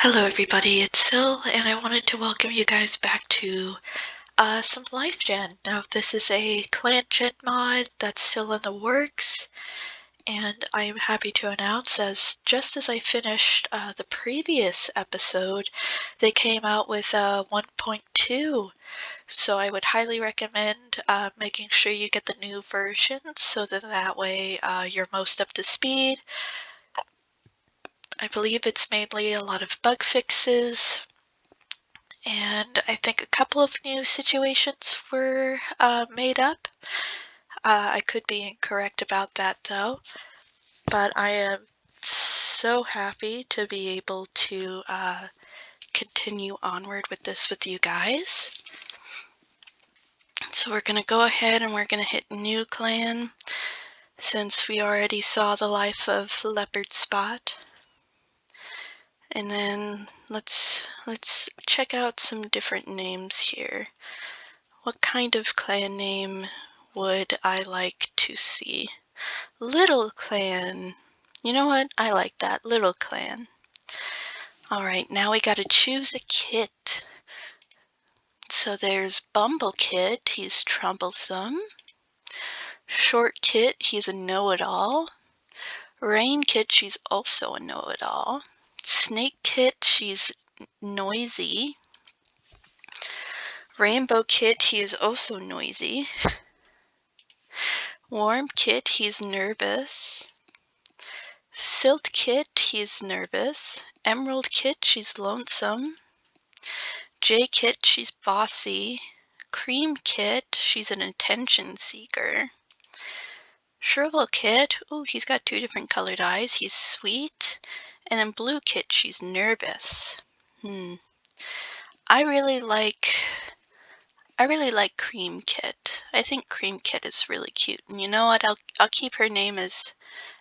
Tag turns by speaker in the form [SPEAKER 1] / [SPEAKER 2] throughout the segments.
[SPEAKER 1] Hello everybody, it's Sil, and I wanted to welcome you guys back to some Lifegen. Now this is a clan gen mod that's still in the works, and I am happy to announce just as I finished the previous episode, they came out with 1.2. So I would highly recommend making sure you get the new version so that way you're most up to speed. I believe it's mainly a lot of bug fixes, and I think a couple of new situations were made up. I could be incorrect about that though, but I am so happy to be able to continue onward with this with you guys. So we're going to go ahead and we're going to hit New Clan since we already saw the life of Leopard Spot. And then let's check out some different names here. What kind of clan name would I like to see? Littleclan. You know what? I like that. Littleclan. Alright, now we gotta choose a kit. So there's Bumblecit, he's troublesome. Shortkit, he's a know-it-all. Rainkit, she's also a know-it-all. Snakekit, she's noisy. Rainbowkit, he is also noisy. Warmkit, he's nervous. Siltkit, he's nervous. Emeraldkit, she's lonesome. Jaykit, she's bossy. Creamkit, she's an attention seeker. Shrivelkit, oh, he's got two different colored eyes. He's sweet. And then Bluekit, she's nervous. I really like Creamkit. I think Creamkit is really cute. And you know what? I'll keep her name as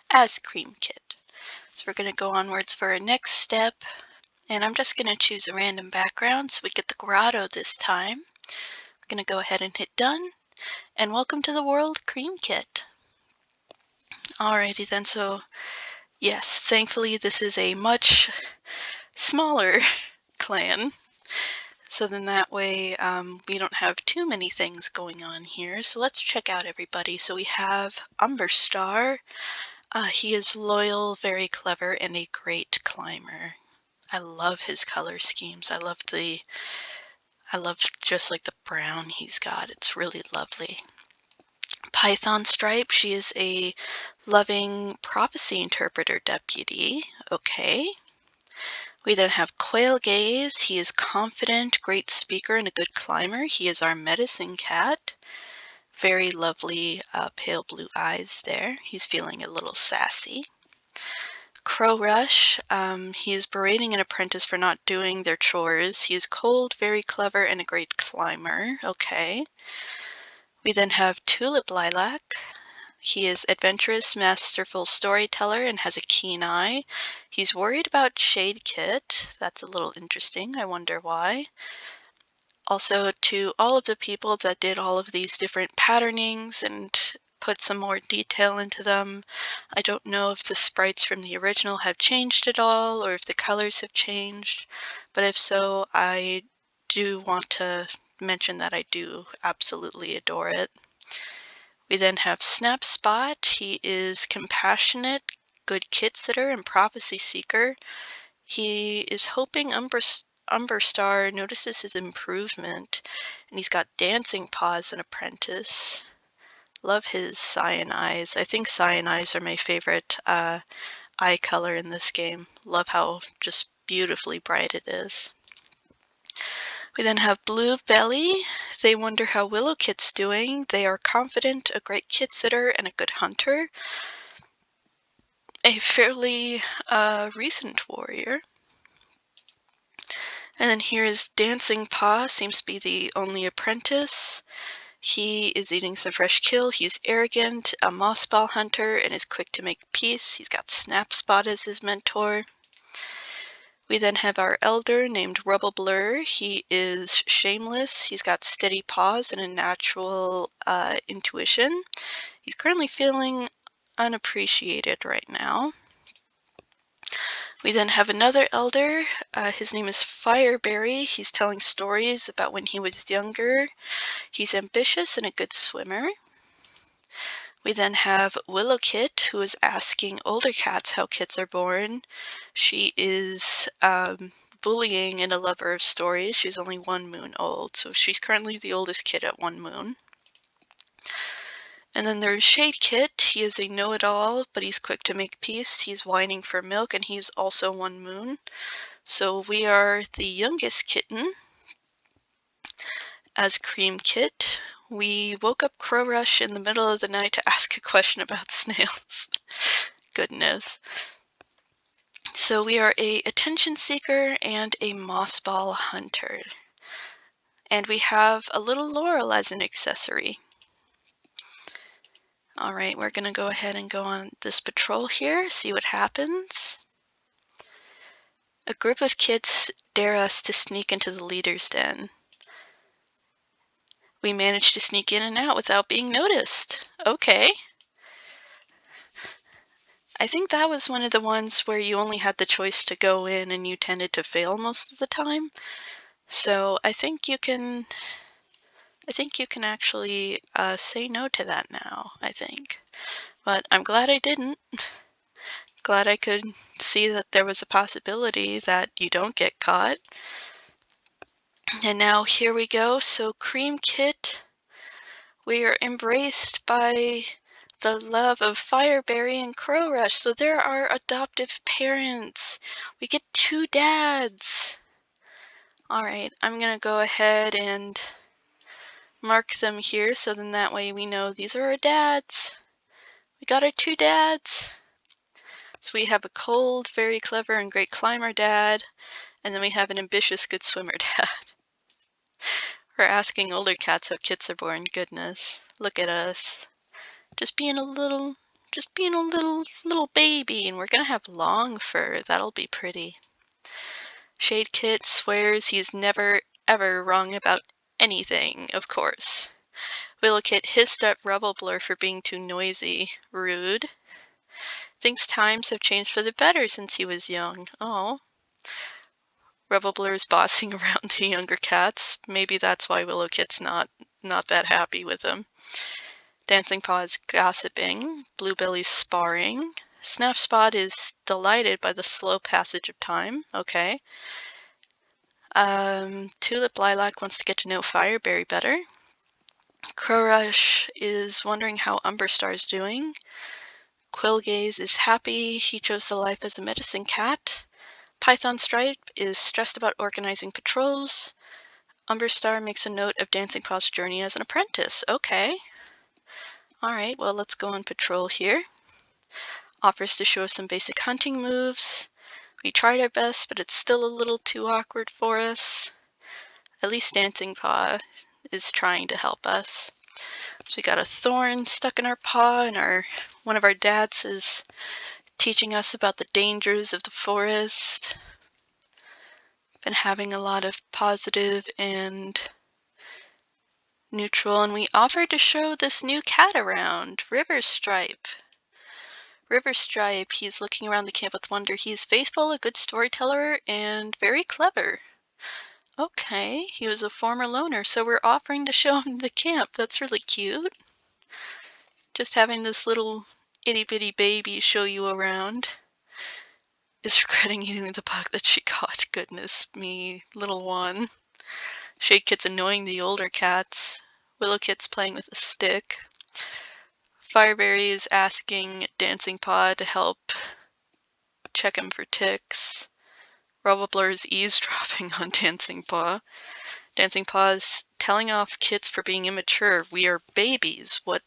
[SPEAKER 1] Creamkit. So we're going to go onwards for our next step. And I'm just going to choose a random background so we get the grotto this time. We're going to go ahead and hit done. And welcome to the world, Creamkit. Alrighty then, so yes, thankfully this is a much smaller clan. So then that way we don't have too many things going on here. So let's check out everybody. So we have Umberstar. He is loyal, very clever, and a great climber. I love his color schemes. I love just like the brown he's got. It's really lovely. Python Stripe, she is a loving prophecy interpreter deputy. Okay. We then have Quail Gaze. He is confident, great speaker, and a good climber. He is our medicine cat. Very lovely pale blue eyes there. He's feeling a little sassy. Crow Rush, he is berating an apprentice for not doing their chores. He is cold, very clever, and a great climber. Okay. We then have Tulip Lilac. He is adventurous, masterful storyteller, and has a keen eye. He's worried about Shadekit. That's a little interesting. I wonder why. Also, to all of the people that did all of these different patternings and put some more detail into them, I don't know if the sprites from the original have changed at all or if the colors have changed, but if so, I do want to mention that I do absolutely adore it. We then have Snapspot. He is compassionate, good kit sitter, and prophecy seeker. He is hoping Umberstar notices his improvement, and he's got dancing paws and apprentice. Love his cyan eyes. I think cyan eyes are my favorite eye color in this game. Love how just beautifully bright it is. We then have Blue Belly. They wonder how Willowkit's doing. They are confident, a great kit sitter, and a good hunter. A fairly recent warrior. And then here is Dancing Paw, seems to be the only apprentice. He is eating some fresh kill. He's arrogant, a moss ball hunter, and is quick to make peace. He's got Snapspot as his mentor. We then have our elder named Rubble Blur. He is shameless. He's got steady paws and a natural intuition. He's currently feeling unappreciated right now. We then have another elder. His name is Fireberry. He's telling stories about when he was younger. He's ambitious and a good swimmer. We then have Willowkit, who is asking older cats how kits are born. She is bullying and a lover of stories. She's only 1 moon old, so she's currently the oldest kit at 1 moon. And then there's Shadekit. He is a know-it-all, but he's quick to make peace. He's whining for milk, and he's also 1 moon. So we are the youngest kitten as Creamkit. We woke up Crowrush in the middle of the night to ask a question about snails. Goodness. So we are a attention seeker and a mossball hunter. And we have a little laurel as an accessory. All right, we're going to go ahead and go on this patrol here, see what happens. A group of kids dare us to sneak into the leader's den. We managed to sneak in and out without being noticed. Okay. I think that was one of the ones where you only had the choice to go in and you tended to fail most of the time. So I think you can actually say no to that now, I think. But I'm glad I didn't. Glad I could see that there was a possibility that you don't get caught. And now here we go. So Creamkit, we are embraced by the love of Fireberry and Crowrush. So there are adoptive parents. We get 2 dads. All right, I'm going to go ahead and mark them here so then that way we know these are our dads. We got our 2 dads. So we have a cold, very clever, and great climber dad, and then we have an ambitious, good swimmer dad. We're asking older cats how kits are born. Goodness, look at us. Just being a little baby, and we're gonna have long fur. That'll be pretty. Shadekit swears he's never, ever wrong about anything, of course. Willowkit hissed at Rubbleblur for being too noisy. Rude. Thinks times have changed for the better since he was young. Oh. Rubbleblur is bossing around the younger cats. Maybe that's why Willowkit's not that happy with him. Dancing Paw is gossiping. Bluebelly's sparring. Snapspot is delighted by the slow passage of time. Okay. Tulip Lilac wants to get to know Fireberry better. Crowrush is wondering how Umberstar's doing. Quillgaze is happy. He chose the life as a medicine cat. Python Stripe is stressed about organizing patrols. Umberstar makes a note of Dancing Paw's journey as an apprentice. Okay. Alright, well, let's go on patrol here. Offers to show us some basic hunting moves. We tried our best, but it's still a little too awkward for us. At least Dancing Paw is trying to help us. So we got a thorn stuck in our paw, and one of our dads is teaching us about the dangers of the forest. Been having a lot of positive and neutral, and we offered to show this new cat around, River Stripe. River Stripe, he's looking around the camp with wonder. He's faithful, a good storyteller, and very clever. Okay, he was a former loner, so we're offering to show him the camp. That's really cute. Just having this little itty-bitty baby show you around. Is regretting eating the bug that she caught. Goodness me, little one. Shadekit's annoying the older cats. Willowkit's playing with a stick. Fireberry is asking Dancing Paw to help check him for ticks. Rubbleblur is eavesdropping on Dancing Paw. Dancing Paw's telling off kits for being immature. We are babies. What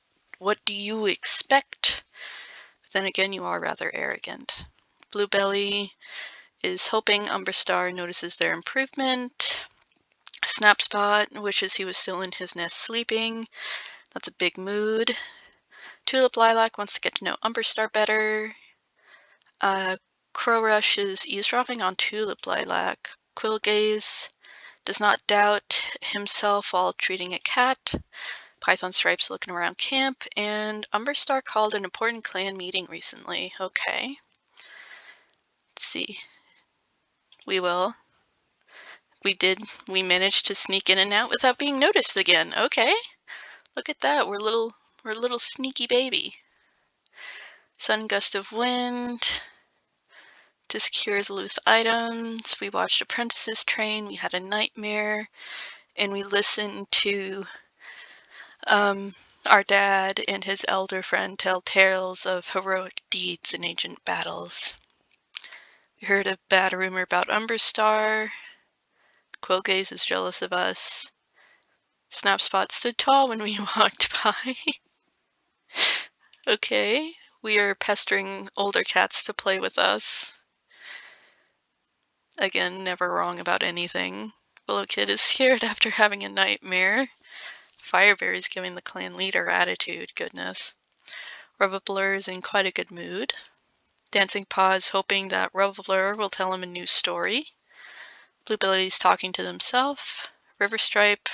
[SPEAKER 1] do you expect? But then again, you are rather arrogant. Bluebelly is hoping Umberstar notices their improvement. Snapspot wishes he was still in his nest sleeping. That's a big mood. Tulip Lilac wants to get to know Umberstar better. Crowrush is eavesdropping on Tulip Lilac. Quillgaze does not doubt himself while treating a cat. Python Stripes looking around camp. And Umberstar called an important clan meeting recently. Okay. Let's see. We will. We managed to sneak in and out without being noticed again. Okay. Look at that. We're a little sneaky baby. Sudden gust of wind to secure the loose items. We watched apprentices train. We had a nightmare, and we listened to our dad and his elder friend tell tales of heroic deeds in ancient battles. We heard a bad rumor about Umberstar. Quillgaze is jealous of us. Snapspot stood tall when we walked by. Okay, we are pestering older cats to play with us. Again, never wrong about anything. Willow Kid is scared after having a nightmare. Fireberry's giving the clan leader attitude, goodness. Reveblur is in quite a good mood. Dancing Paw is hoping that Reveblur will tell him a new story. Bluebelly's talking to himself. Riverstripe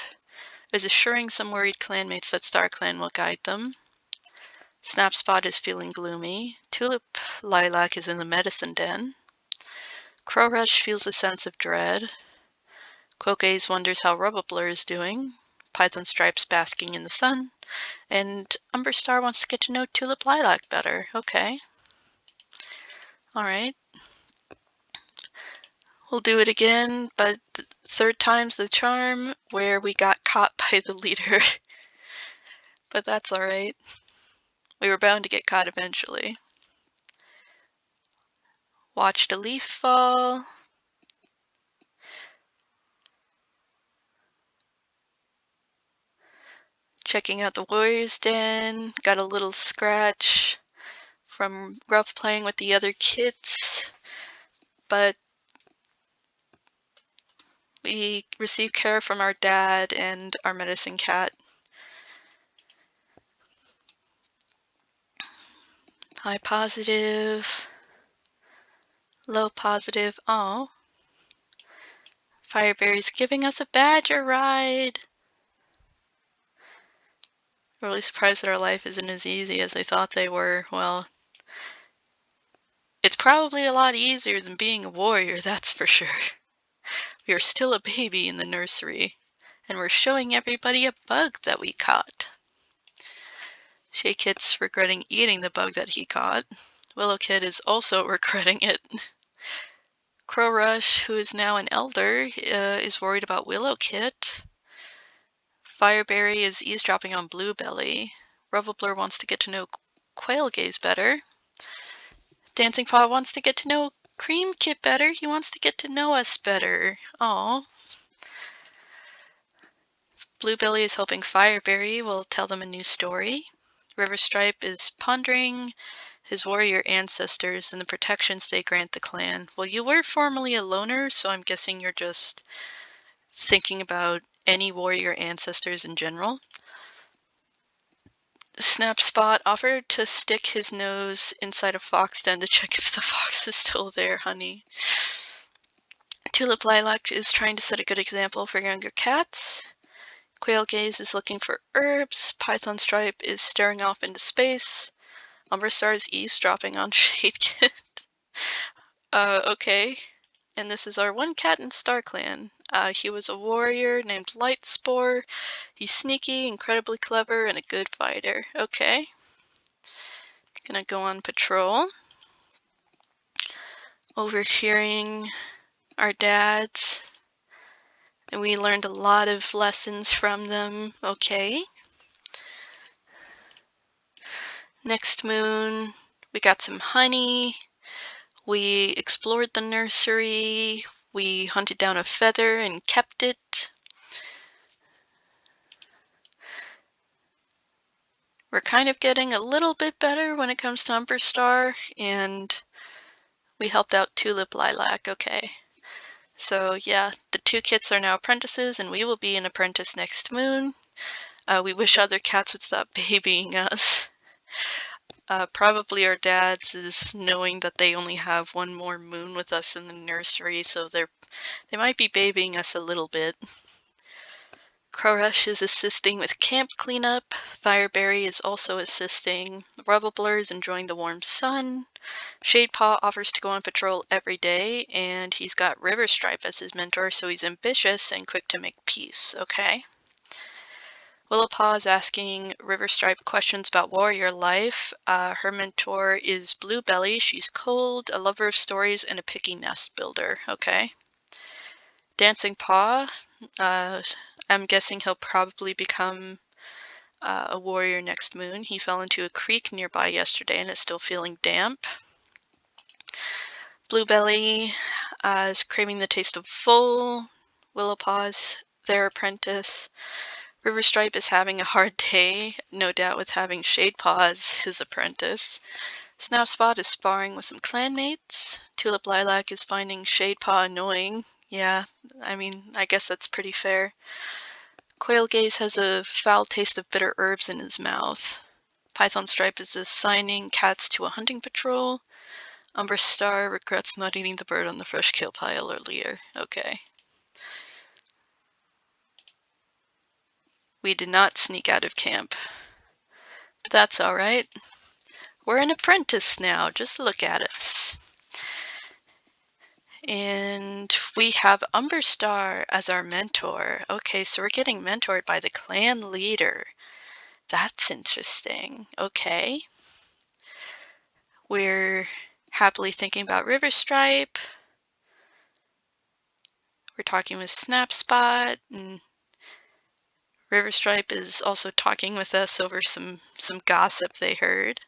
[SPEAKER 1] is assuring some worried clanmates that StarClan will guide them. Snapspot is feeling gloomy. Tulip Lilac is in the medicine den. Crowrush feels a sense of dread. Quillgaze wonders how Reveblur is doing. Python Stripes basking in the sun. And Umberstar wants to get to know Tulip Lilac better. Okay. Alright. We'll do it again, but third time's the charm, where we got caught by the leader. But that's alright. We were bound to get caught eventually. Watched a leaf fall. Checking out the warrior's den. Got a little scratch from rough playing with the other kids. But we received care from our dad and our medicine cat. High positive. Low positive. Oh. Fireberry's giving us a badger ride. Really surprised that our life isn't as easy as they thought they were. Well, it's probably a lot easier than being a warrior, that's for sure. We are still a baby in the nursery, and we're showing everybody a bug that we caught. Shaykit's regretting eating the bug that he caught. Willow Kid is also regretting it. Crowrush, who is now an elder, is worried about Willow Kid. Fireberry is eavesdropping on Bluebelly. Reveblur wants to get to know Quailgaze better. Dancing Paw wants to get to know Creamkit better. He wants to get to know us better. Aww. Bluebelly is hoping Fireberry will tell them a new story. Riverstripe is pondering his warrior ancestors and the protections they grant the clan. Well, you were formerly a loner, so I'm guessing you're just thinking about any warrior ancestors in general. Snapspot offered to stick his nose inside a fox den to check if the fox is still there, honey. Tulip Lilac is trying to set a good example for younger cats. Quailgaze is looking for herbs. Python Stripe is staring off into space. Umberstar is eavesdropping on Shadekit. Okay. And this is our one cat in StarClan. He was a warrior named Lightspore. He's sneaky, incredibly clever, and a good fighter. Okay. Gonna go on patrol. Overhearing our dads. And we learned a lot of lessons from them. Okay. Next moon, we got some honey. We explored the nursery. We hunted down a feather and kept it. We're kind of getting a little bit better when it comes to Umberstar, and we helped out Tulip Lilac. Okay. So yeah, the two kits are now apprentices, and we will be an apprentice next moon. We wish other cats would stop babying us. Probably our dads is knowing that they only have one more moon with us in the nursery, so they might be babying us a little bit. Crush is assisting with camp cleanup. Fireberry is also assisting. Rubbleblur is enjoying the warm sun. Shadepaw offers to go on patrol every day, and he's got Riverstripe as his mentor, so he's ambitious and quick to make peace, okay? Willowpaw is asking Riverstripe questions about warrior life. Her mentor is Bluebelly. She's cold, a lover of stories, and a picky nest builder, okay? Dancing Paw, I'm guessing he'll probably become a warrior next moon. He fell into a creek nearby yesterday and is still feeling damp. Bluebelly is craving the taste of full. Willowpaw's their apprentice. Riverstripe is having a hard day, no doubt with having Shadepaw as his apprentice. Snapspot is sparring with some clanmates. Tulip Lilac is finding Shadepaw annoying. Yeah, I mean, I guess that's pretty fair. Quailgaze has a foul taste of bitter herbs in his mouth. Python Stripe is assigning cats to a hunting patrol. Umber Star regrets not eating the bird on the fresh kill pile earlier. Okay. We did not sneak out of camp. But that's alright. We're an apprentice now. Just look at us. And we have Umber Star as our mentor. Okay, so we're getting mentored by the clan leader. That's interesting. Okay. We're happily thinking about Riverstripe. We're talking with Snapspot, and Riverstripe is also talking with us over some gossip they heard.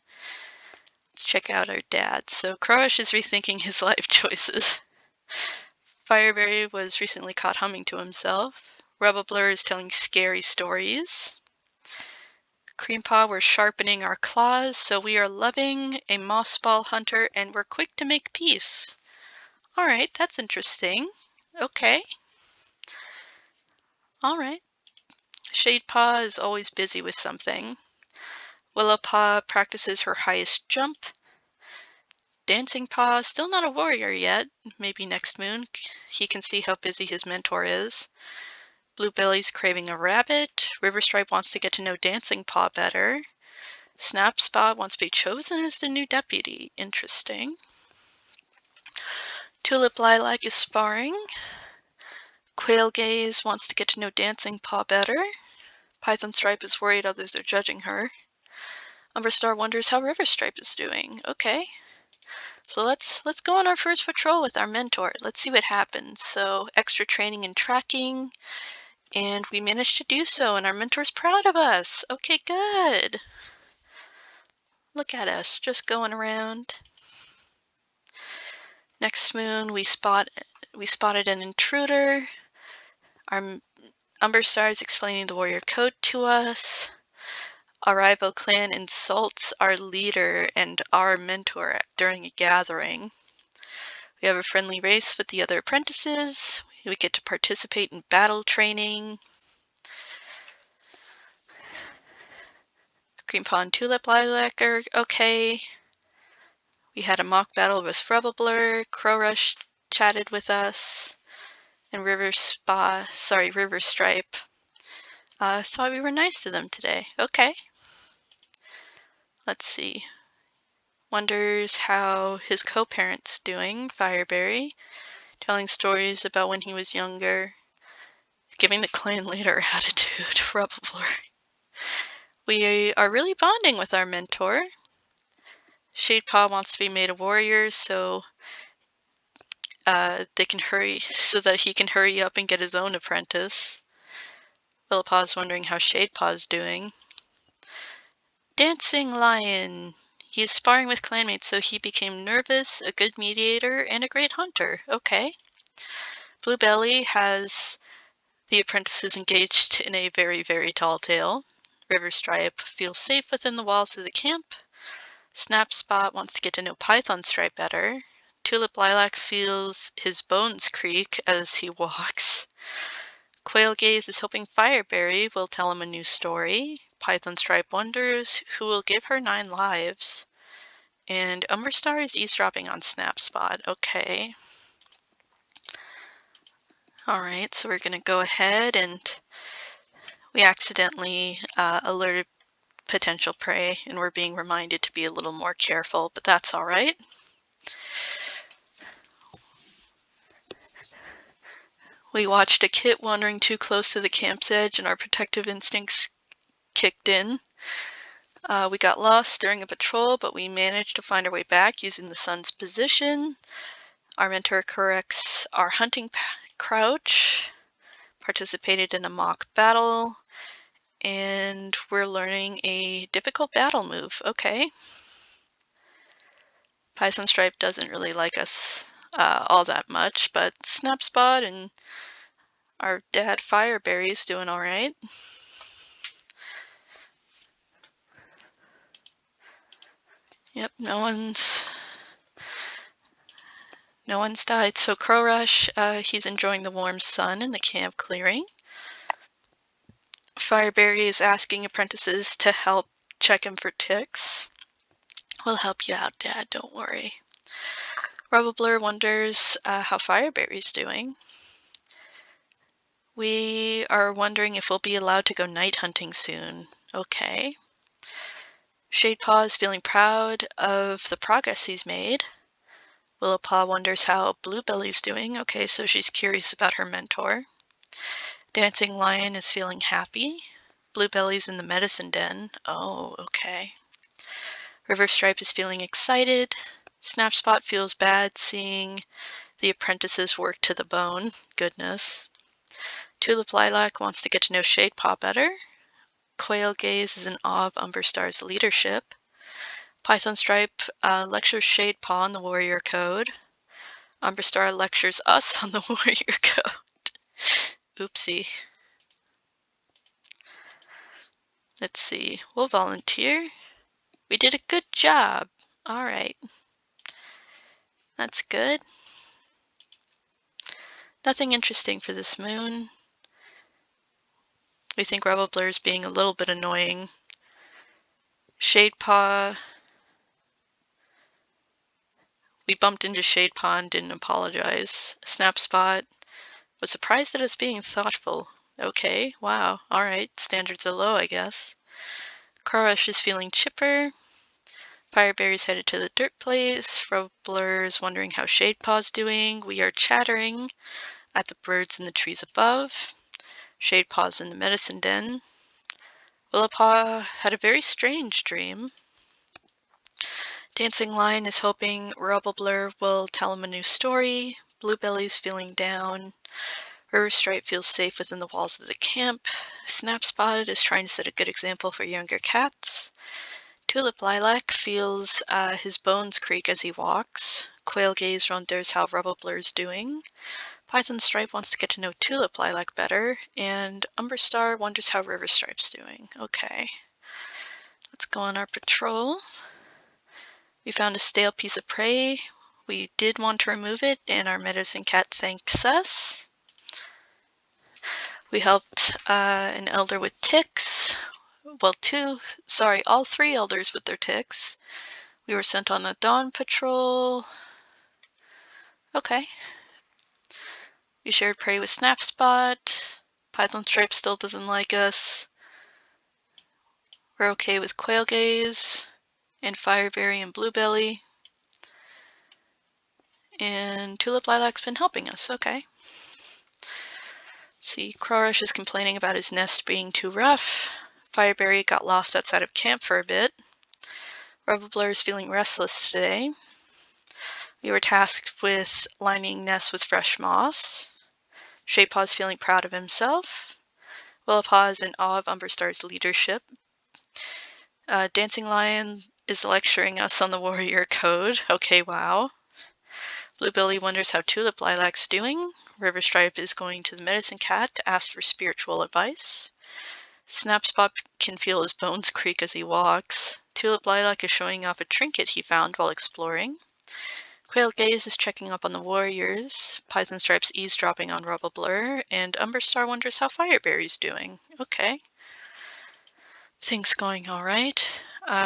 [SPEAKER 1] Let's check out our dad. So Crush is rethinking his life choices. Fireberry was recently caught humming to himself. Rubbleblur is telling scary stories. Creampaw, we're sharpening our claws, so we are loving a mossball hunter, and we're quick to make peace. Alright, that's interesting. Okay. Alright. Shadepaw is always busy with something. Willowpaw practices her highest jump. Dancing Paw, still not a warrior yet. Maybe next moon. He can see how busy his mentor is. Bluebelly's craving a rabbit. Riverstripe wants to get to know Dancing Paw better. Snapspot wants to be chosen as the new deputy. Interesting. Tulip Lilac is sparring. Quailgaze wants to get to know Dancing Paw better. Python Stripe is worried others are judging her. Umberstar wonders how Riverstripe is doing. Okay. So let's go on our first patrol with our mentor. Let's see what happens. So extra training and tracking. And we managed to do so, and our mentor's proud of us. Okay, good. Look at us, just going around. Next moon, we spotted an intruder. Our Umberstar is explaining the warrior code to us. Our rival clan insults our leader and our mentor during a gathering. We have a friendly race with the other apprentices. We get to participate in battle training. Creampaw and Tulip Lilac are okay. We had a mock battle with Rubbleblur. Crowrush chatted with us. And Riverstripe thought we were nice to them today. Okay. Let's see. Wonders how his co-parent's doing, Fireberry. Telling stories about when he was younger. Giving the clan leader attitude, Rubbleblur. We are really bonding with our mentor. Shadepaw wants to be made a warrior so that he can hurry up and get his own apprentice. Willowpaw's wondering how Shadepaw's doing. Dancing Lion. He is sparring with clanmates, so he became nervous, a good mediator, and a great hunter. Okay. Bluebelly has the apprentices engaged in a very, very tall tale. Riverstripe feels safe within the walls of the camp. Snapspot wants to get to know Python Stripe better. Tulip Lilac feels his bones creak as he walks. Quailgaze is hoping Fireberry will tell him a new story. Python Stripe wonders who will give her 9 lives. And Umberstar is eavesdropping on Snapspot. Okay. Alright, so we're going to go ahead and We accidentally alerted potential prey, and we're being reminded to be a little more careful, but that's all right. We watched a kit wandering too close to the camp's edge, and our protective instincts kicked in. We got lost during a patrol, but we managed to find our way back using the sun's position. Our mentor corrects our hunting crouch, participated in a mock battle, and we're learning a difficult battle move. Okay. Python Stripe doesn't really like us all that much, but Snapspot and our dad Fireberry's doing all right. Yep, no one's died. So Crow Rush, he's enjoying the warm sun in the camp clearing. Fireberry is asking apprentices to help check him for ticks. We'll help you out, Dad, don't worry. Rubbleblur wonders how Fireberry's doing. We are wondering if we'll be allowed to go night hunting soon. Okay. Shadepaw is feeling proud of the progress he's made. Willowpaw wonders how Bluebelly's doing. Okay, so she's curious about her mentor. Dancing Lion is feeling happy. Bluebelly's in the medicine den. Oh, okay. Riverstripe is feeling excited. Snapspot feels bad seeing the apprentices work to the bone. Goodness. Tulip Lilac wants to get to know Shadepaw better. Quail Gaze is in awe of Umberstar's leadership. Python Stripe lectures Shadepaw on the warrior code. Umberstar lectures us on the warrior code. Oopsie. Let's see. We'll volunteer. We did a good job. All right. That's good. Nothing interesting for this moon. We think Rubbleblur is being a little bit annoying. Shadepaw. We bumped into Shadepaw and didn't apologize. Snapspot was surprised at us being thoughtful. Okay, wow, alright, standards are low, I guess. Karash is feeling chipper. Fireberry's headed to the dirt place. Rubbleblur's wondering how Shadepaw's doing. We are chattering at the birds in the trees above. Shadepaw's in the medicine den. Willowpaw had a very strange dream. Dancing Lion is hoping Rubbleblur will tell him a new story. Bluebelly's feeling down. Riverstripe feels safe within the walls of the camp. Snapspot is trying to set a good example for younger cats. Tulip Lilac feels his bones creak as he walks. Quail Gaze wonders how Rubbleblur is doing. Python Stripe wants to get to know Tulip Lilac better. And Umberstar wonders how Riverstripe's doing. Okay. Let's go on our patrol. We found a stale piece of prey. We did want to remove it, and our medicine cat thanks us. We helped an elder with ticks. Well, all 3 elders with their ticks. We were sent on a dawn patrol. Okay. We shared prey with Snapspot. Python Stripe still doesn't like us. We're okay with Quail Gaze and Fireberry and Bluebelly. And Tulip Lilac's been helping us. Okay. Let's see, Crowrush is complaining about his nest being too rough. Fireberry got lost outside of camp for a bit. Rubbleblur is feeling restless today. We were tasked with lining nests with fresh moss. Shadepaw is feeling proud of himself. Willowpaw is in awe of Umberstar's leadership. Dancing Lion is lecturing us on the warrior code. Okay, wow. Bluebelly wonders how Tulip Lilac's doing. Riverstripe is going to the medicine cat to ask for spiritual advice. Snapspot can feel his bones creak as he walks. Tulip Lilac is showing off a trinket he found while exploring. Quail Gaze is checking up on the warriors. Python Stripe's eavesdropping on Rubbleblur. And Umberstar wonders how Fireberry's doing. Okay. Things going all right.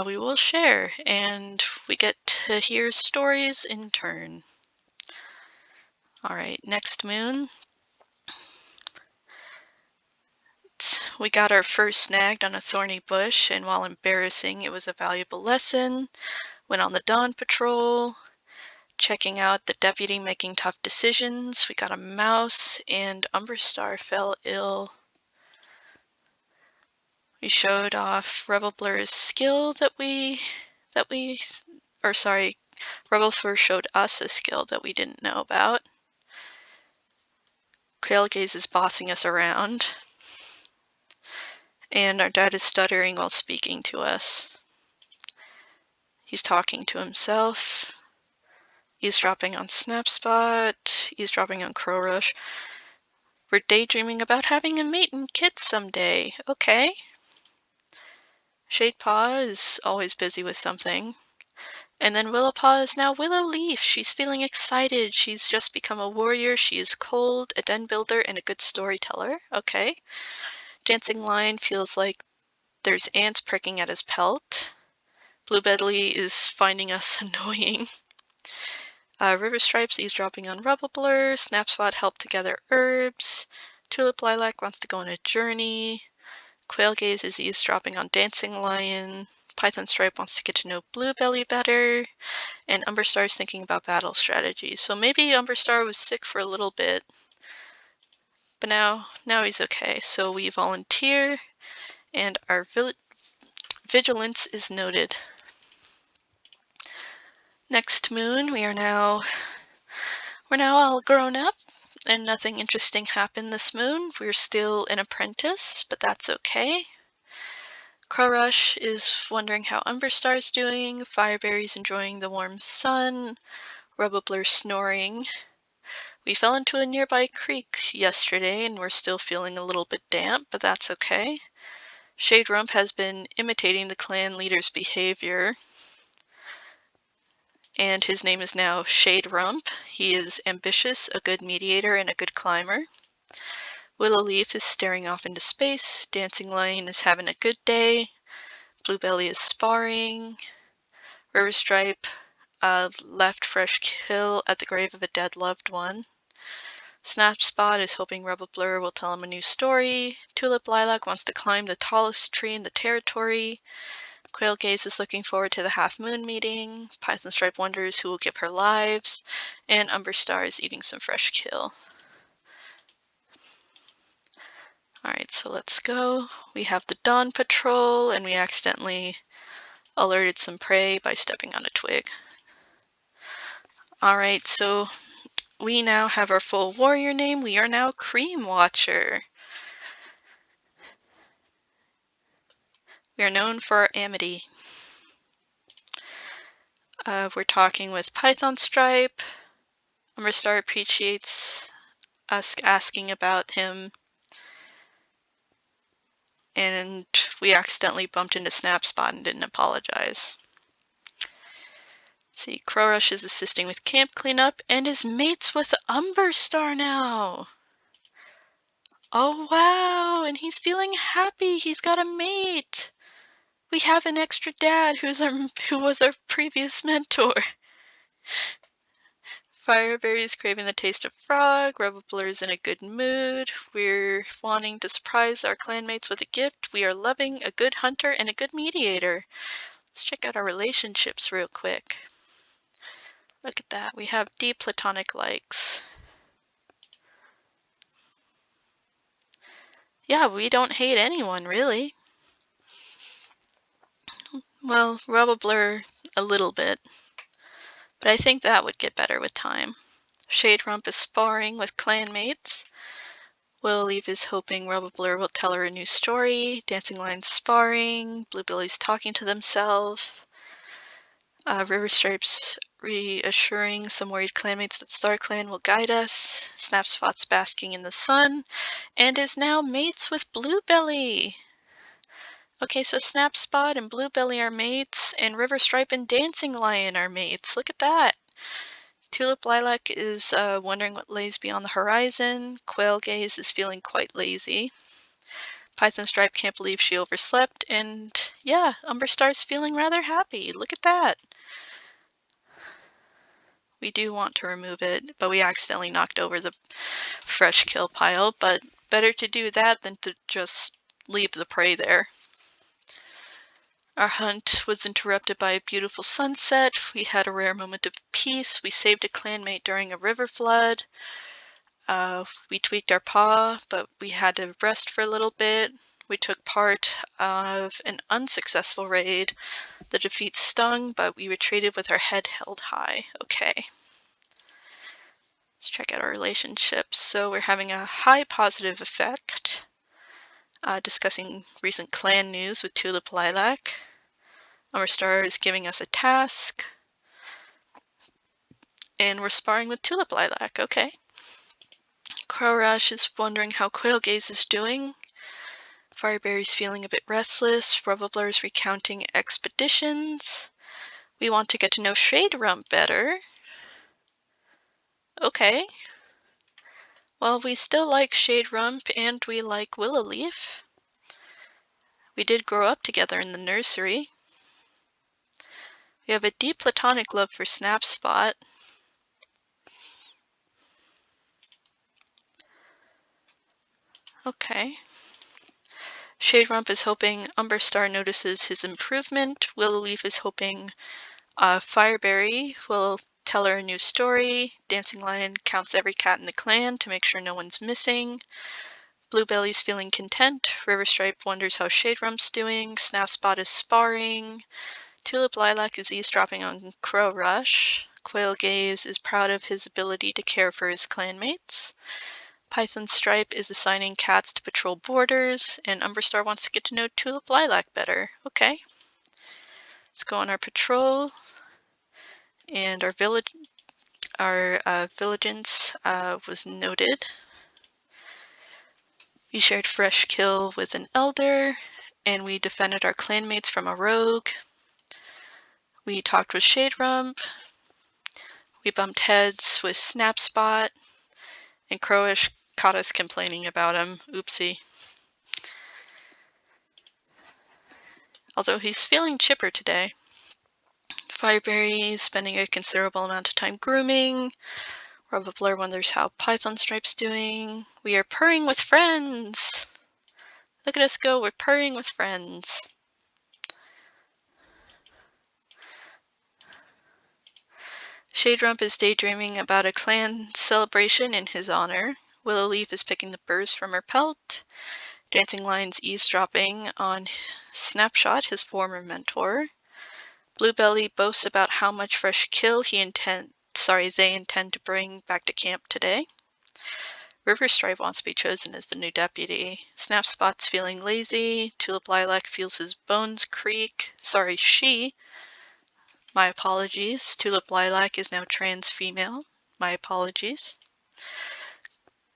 [SPEAKER 1] We will share, and we get to hear stories in turn. All right, next moon. We got our first snagged on a thorny bush, and while embarrassing, it was a valuable lesson. Went on the dawn patrol, checking out the deputy making tough decisions. We got a mouse, and Umberstar fell ill. We showed off Rebel Blur's skill Rebel Blur showed us a skill that we didn't know about. Quailgaze is bossing us around. And our dad is stuttering while speaking to us. He's talking to himself. Eavesdropping on Snapspot. Eavesdropping on Crow Rush. We're daydreaming about having a mate and kids someday. Okay. Shadepaw is always busy with something. And then Willowpaw is now Willow Leaf. She's feeling excited. She's just become a warrior. She is cold, a den builder, and a good storyteller. Okay. Dancing Lion feels like there's ants pricking at his pelt. Bluebelly is finding us annoying. River Stripes eavesdropping on Rebel Blur. Snapspot helped to gather herbs. Tulip Lilac wants to go on a journey. Quailgaze is eavesdropping on Dancing Lion. Python Stripe wants to get to know Bluebelly better. And Umberstar is thinking about battle strategy. So maybe Umberstar was sick for a little bit. But now he's okay. So we volunteer, and our vigilance is noted. Next moon, we're now all grown up, and nothing interesting happened this moon. We're still an apprentice, but that's okay. Crow Rush is wondering how Umberstar's doing. Fireberry's enjoying the warm sun. Rebel Blur snoring. We fell into a nearby creek yesterday, and we're still feeling a little bit damp, but that's okay. Shade Rump has been imitating the clan leader's behavior, and his name is now Shade Rump. He is ambitious, a good mediator, and a good climber. Willow Leaf is staring off into space. Dancing Lion is having a good day. Bluebelly is sparring. River Stripe left fresh kill at the grave of a dead loved one. Snapspot is hoping Rebel Blur will tell him a new story. Tulip Lilac wants to climb the tallest tree in the territory. Quailgaze is looking forward to the Half Moon meeting. Python Stripe wonders who will give her lives. And Umberstar is eating some fresh kill. Alright, so let's go. We have the Dawn Patrol, and we accidentally alerted some prey by stepping on a twig. Alright, so we now have our full warrior name. We are now Cream Watcher. We are known for our amity. We're talking with Python Stripe. Umberstar appreciates us asking about him. And we accidentally bumped into Snapspot and didn't apologize. Let's see, Crow Rush is assisting with camp cleanup and is mates with Umberstar now. Oh wow, and he's feeling happy. He's got a mate. We have an extra dad who was our previous mentor. Fireberry's craving the taste of frog. Rebel Blur's in a good mood. We're wanting to surprise our clanmates with a gift. We are loving, a good hunter, and a good mediator. Let's check out our relationships real quick. Look at that. We have deep platonic likes. Yeah, we don't hate anyone, really. Well, Rebel Blur a little bit. But I think that would get better with time. Shade Rump is sparring with clanmates. Willow Leaf is hoping Rebel Blur will tell her a new story. Dancing Line's sparring. Bluebelly's talking to themselves. River Stripes reassuring some worried clanmates that StarClan will guide us. Snapspot's basking in the sun and is now mates with Bluebelly. Okay, so Snapspot and Bluebelly are mates, and River Stripe and Dancing Lion are mates. Look at that. Tulip Lilac is wondering what lays beyond the horizon. Quailgaze is feeling quite lazy. Python Stripe can't believe she overslept, and yeah, Umberstar's feeling rather happy. Look at that. We do want to remove it, but we accidentally knocked over the fresh kill pile, but better to do that than to just leave the prey there. Our hunt was interrupted by a beautiful sunset. We had a rare moment of peace. We saved a clanmate during a river flood. We tweaked our paw, but we had to rest for a little bit. We took part of an unsuccessful raid. The defeat stung, but we retreated with our head held high. Okay. Let's check out our relationships. So we're having a high positive effect. Discussing recent clan news with Tulip Lilac. Star is giving us a task. And we're sparring with Tulip Lilac. Okay. Crow Rush is wondering how Quail Gaze is doing. Fireberry's feeling a bit restless. Rubbleblur is recounting expeditions. We want to get to know Shade Rump better. Okay. Well, we still like Shade Rump and we like Willow Leaf. We did grow up together in the nursery. We have a deep platonic love for Snapspot. Okay. Shade Rump is hoping Umberstar notices his improvement. Willow Leaf is hoping Fireberry will tell her a new story. Dancing Lion counts every cat in the clan to make sure no one's missing. Bluebelly's feeling content. Riverstripe wonders how Shade Rump's doing. Snapspot is sparring. Tulip Lilac is eavesdropping on Crow Rush. Quail Gaze is proud of his ability to care for his clanmates. Python Stripe is assigning cats to patrol borders, and Umberstar wants to get to know Tulip Lilac better. Okay. Let's go on our patrol. And our vigilance was noted. We shared fresh kill with an elder, and we defended our clanmates from a rogue. We talked with Shade Rump. We bumped heads with Snapspot, and Crowish caught us complaining about him. Oopsie. Although he's feeling chipper today. Fireberry is spending a considerable amount of time grooming. Rubbleblur wonders how Python Stripe's doing. We are purring with friends. Look at us go, we're purring with friends. Shade Rump is daydreaming about a clan celebration in his honor. Willow Leaf is picking the burrs from her pelt. Dancing Lion's eavesdropping on Snapshot, his former mentor. Bluebelly boasts about how much fresh kill they intend to bring back to camp today. Riverstripe wants to be chosen as the new deputy. Snapspot's feeling lazy. Tulip Lilac feels his bones creak. My apologies. Tulip Lilac is now trans female. My apologies.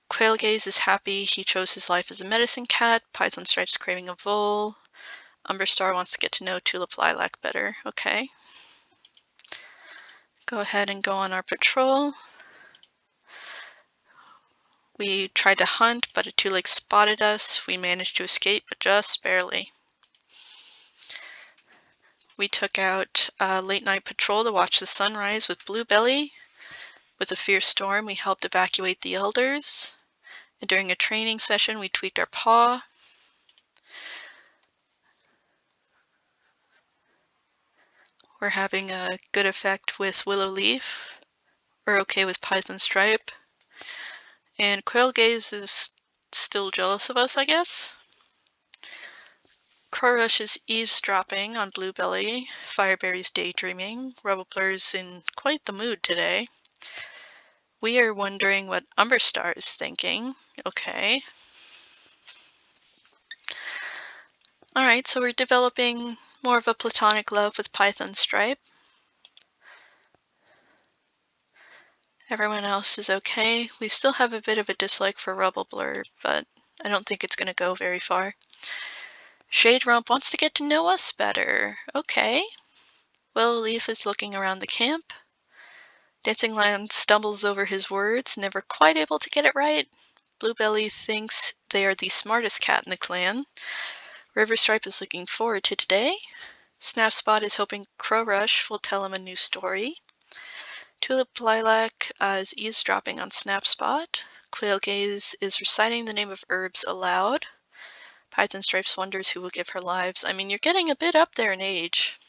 [SPEAKER 1] Quail Gaze is happy he chose his life as a medicine cat. Python Stripe's craving a vole. Umberstar wants to get to know Tulip Lilac better. Okay. Go ahead and go on our patrol. We tried to hunt, but a two-leg spotted us. We managed to escape, but just barely. We took out a late-night patrol to watch the sunrise with Bluebelly. With a fierce storm, we helped evacuate the elders. And during a training session, we tweaked our paw. We're having a good effect with Willow Leaf. We're okay with Python Stripe. And Quail Gaze is still jealous of us, I guess. Crow Rush is eavesdropping on Bluebelly. Fireberry's daydreaming. Rubbleblur's in quite the mood today. We are wondering what Umberstar is thinking. Okay. Alright, so we're developing more of a platonic love with Python Stripe. Everyone else is okay. We still have a bit of a dislike for Rubbleblur, but I don't think it's going to go very far. Shade Rump wants to get to know us better. Okay. Willow Leaf is looking around the camp. Dancing Lion stumbles over his words, never quite able to get it right. Bluebelly thinks they are the smartest cat in the clan. Riverstripe is looking forward to today. Snapspot is hoping Crow Rush will tell him a new story. Tulip Lilac is eavesdropping on Snapspot. Quail Gaze is reciting the name of herbs aloud. Hides and Stripes wonders who will give her lives. I mean, you're getting a bit up there in age.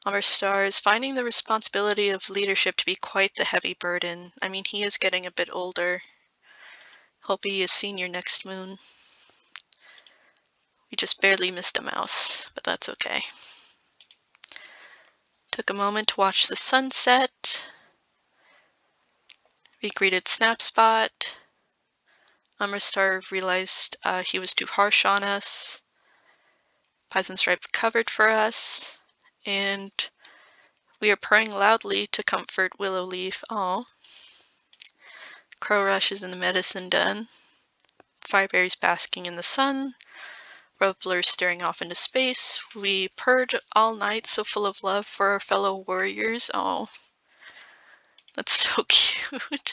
[SPEAKER 1] Umber Star is finding the responsibility of leadership to be quite the heavy burden. I mean, he is getting a bit older. He'll be a senior next moon. We just barely missed a mouse, but that's okay. Took a moment to watch the sunset. We greeted Snapspot. Umber Star realized he was too harsh on us. Pies and Stripe covered for us. And we are purring loudly to comfort Willow Leaf. Oh. Crow Rush is in the medicine den. Fireberry's basking in the sun. Rubbler's staring off into space. We purred all night, so full of love for our fellow warriors. Oh, that's so cute.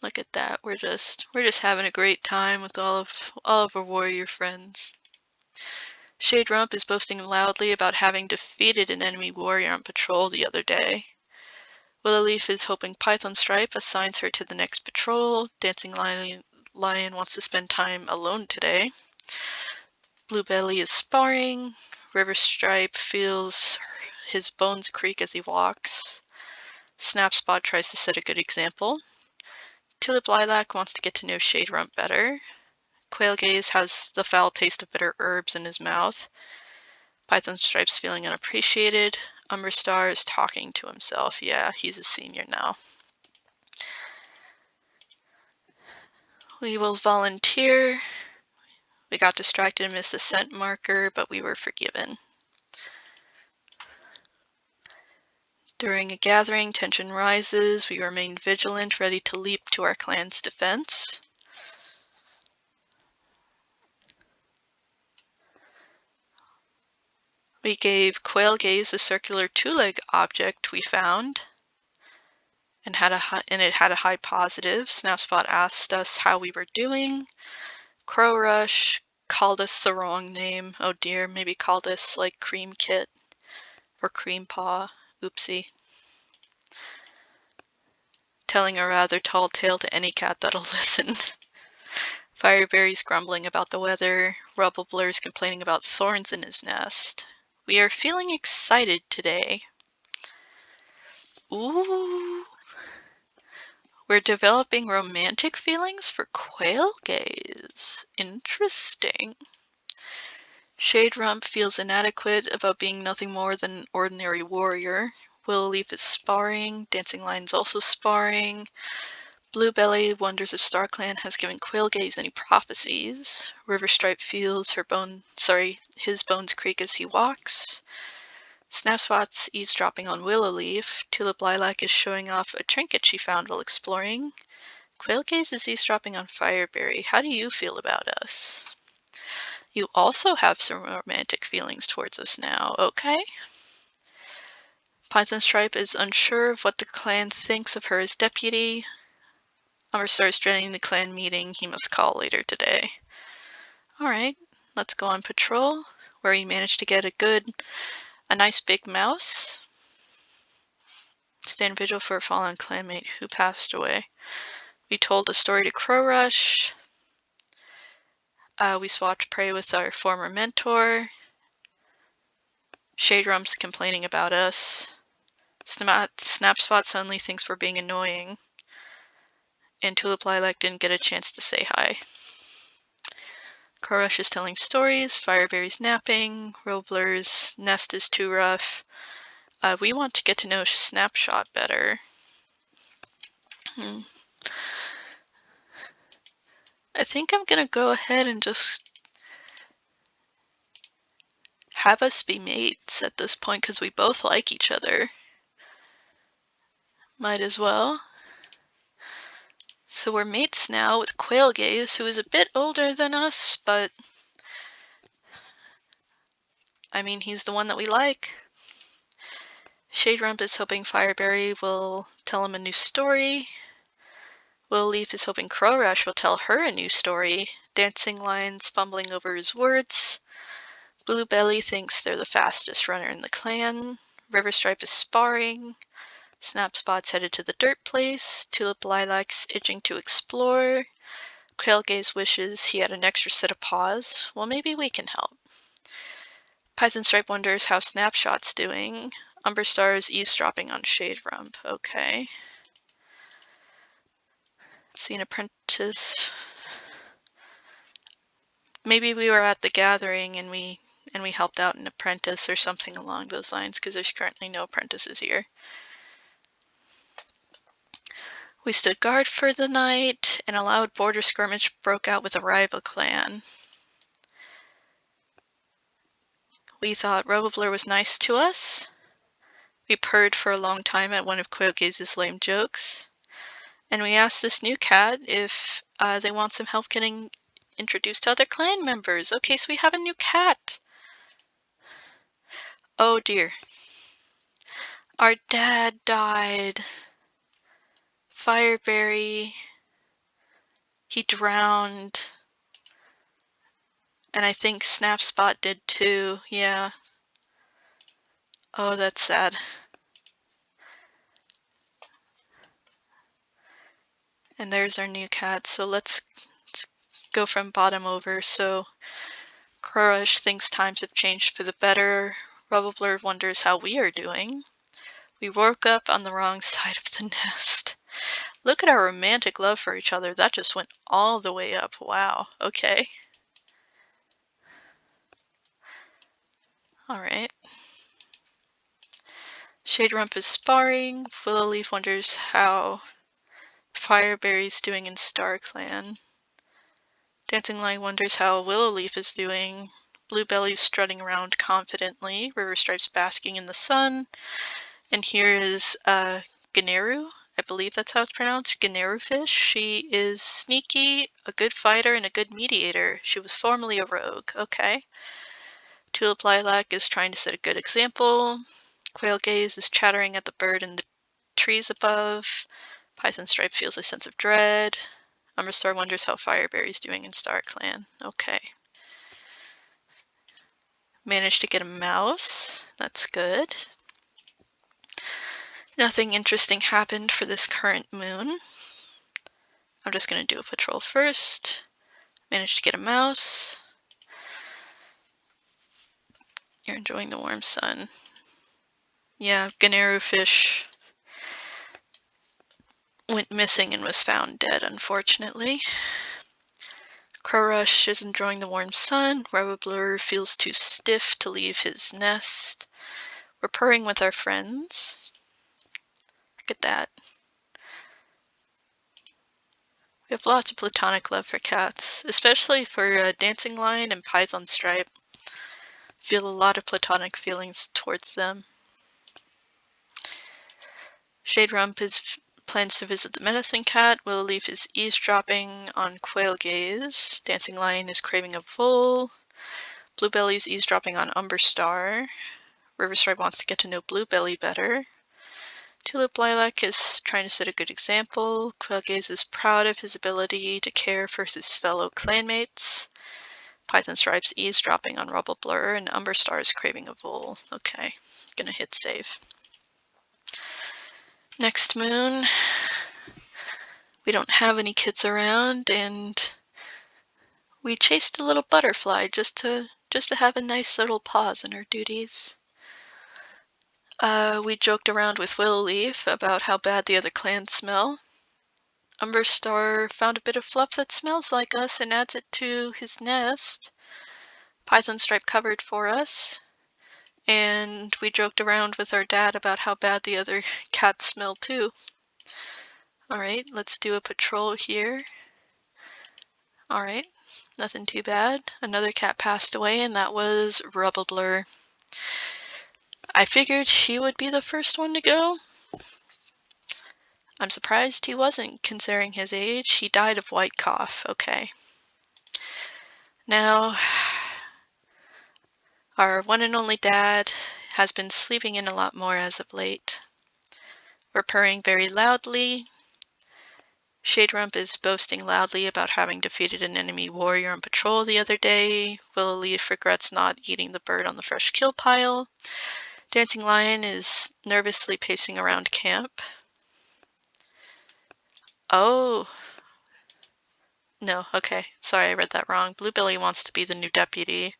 [SPEAKER 1] Look at that. We're just having a great time with all of our warrior friends. Shade Rump is boasting loudly about having defeated an enemy warrior on patrol the other day. Willowleaf is hoping Python Stripe assigns her to the next patrol. Dancing Lion wants to spend time alone today. Bluebelly is sparring. River Stripe feels his bones creak as he walks. Snapspot tries to set a good example. Tulip Lilac wants to get to know Shade Rump better. Quailgaze has the foul taste of bitter herbs in his mouth. Python Stripe's feeling unappreciated. Umber Star is talking to himself. Yeah, he's a senior now. We will volunteer. We got distracted and missed the scent marker, but we were forgiven. During a gathering, tension rises. We remain vigilant, ready to leap to our clan's defense. We gave Quailgaze a circular two-leg object we found, and it had a high positive. Snapspot asked us how we were doing. Crow Rush called us the wrong name. Oh dear, maybe called us like Creamkit or Cream Paw. Oopsie. Telling a rather tall tale to any cat that'll listen. Fireberry's grumbling about the weather. Rubbleblur's complaining about thorns in his nest. We are feeling excited today. Ooh. We're developing romantic feelings for Quailgaze. Interesting. Shade Rump feels inadequate about being nothing more than an ordinary warrior. Willowleaf is sparring. Dancing Lion's also sparring. Bluebelly wonders if StarClan has given Quailgaze any prophecies. Riverstripe feels his bones creak as he walks. Snapspot's eavesdropping on Willowleaf. Tulip Lilac is showing off a trinket she found while exploring. Quailgaze is eavesdropping on Fireberry. How do you feel about us? You also have some romantic feelings towards us now, okay? Python Stripe is unsure of what the clan thinks of her as deputy. Umber starts dreading the clan meeting he must call later today. Alright, let's go on patrol, where we managed to get a nice big mouse. Stand vigil for a fallen clanmate who passed away. We told a story to Crow Rush. We swapped prey with our former mentor. Shade Rump's complaining about us. Snapspot suddenly thinks we're being annoying. And Tulip Lilac didn't get a chance to say hi. Crow Rush is telling stories. Fireberry's napping. Rubbler's nest is too rough. We want to get to know Snapshot better. I think I'm gonna go ahead and just have us be mates at this point because we both like each other. Might as well. So we're mates now with Quailgaze, who is a bit older than us, but I mean, he's the one that we like. Shade Rump is hoping Fireberry will tell him a new story. Willowleaf is hoping Crow Rush will tell her a new story. Dancing Lion's fumbling over his words. Bluebelly thinks they're the fastest runner in the clan. Riverstripe is sparring. Snapspot's headed to the dirt place. Tulip Lilac's itching to explore. Quail Gaze wishes he had an extra set of paws. Well, maybe we can help. Python Stripe wonders how Snapshot's doing. Umber Star is eavesdropping on Shade Rump. Okay. See an apprentice. Maybe we were at the gathering and we helped out an apprentice or something along those lines, because there's currently no apprentices here. We stood guard for the night, and a loud border skirmish broke out with a rival clan. We thought Roboblur was nice to us. We purred for a long time at one of Quailgaze's lame jokes. And we asked this new cat if they want some help getting introduced to other clan members. Okay, so we have a new cat. Oh dear. Our dad died. Fireberry. He drowned. And I think Snapspot did too, yeah. Oh, that's sad. And there's our new cat, so let's go from bottom over. So Crush thinks times have changed for the better. Roboblur wonders how we are doing. We woke up on the wrong side of the nest. Look at our romantic love for each other. That just went all the way up. Wow, okay. Alright. Shade Rump is sparring. Willowleaf wonders how Fireberry's doing in StarClan. Dancing Light wonders how Willowleaf is doing. Bluebelly's strutting around confidently. Riverstripe's basking in the sun. And here is Ganeru. I believe that's how it's pronounced. Ganeru fish. She is sneaky, a good fighter, and a good mediator. She was formerly a rogue. Okay. Tulip Lilac is trying to set a good example. Quail Gaze is chattering at the bird in the trees above. Python Stripe feels a sense of dread. Umberstar wonders how Fireberry's doing in StarClan. Okay. Managed to get a mouse. That's good. Nothing interesting happened for this current moon. I'm just going to do a patrol first. Managed to get a mouse. You're enjoying the warm sun. Yeah, Ganeru fish went missing and was found dead, unfortunately. Crowrush is enjoying the warm sun. Roboblur feels too stiff to leave his nest. We're purring with our friends. Look at that. We have lots of platonic love for cats, especially for Dancing Lion and Python Stripe. Feel a lot of platonic feelings towards them. Shade Rump plans to visit the medicine cat. Willowleaf is eavesdropping on Quail Gaze. Dancing Lion is craving a vole. Bluebelly's eavesdropping on Umberstar. Riverstripe wants to get to know Bluebelly better. Tulip Lilac is trying to set a good example. Quail Gaze is proud of his ability to care for his fellow clanmates. Python Stripe's eavesdropping on Roboblur, and Umberstar is craving a vole. Okay, gonna hit save. Next moon. We don't have any kids around, and we chased a little butterfly just to have a nice little pause in our duties. We joked around with Willowleaf about how bad the other clans smell. Umberstar found a bit of fluff that smells like us and adds it to his nest. Python Stripe covered for us. And we joked around with our dad about how bad the other cats smell too. Alright, let's do a patrol here. Alright, nothing too bad. Another cat passed away, and that was Roboblur. I figured he would be the first one to go. I'm surprised he wasn't, considering his age. He died of white cough. Okay. Now, our one and only dad has been sleeping in a lot more as of late. We're purring very loudly. Shade Rump is boasting loudly about having defeated an enemy warrior on patrol the other day. Willowleaf regrets not eating the bird on the fresh kill pile. Dancing Lion is nervously pacing around camp. Oh. No, okay. Sorry, I read that wrong. Bluebelly wants to be the new deputy.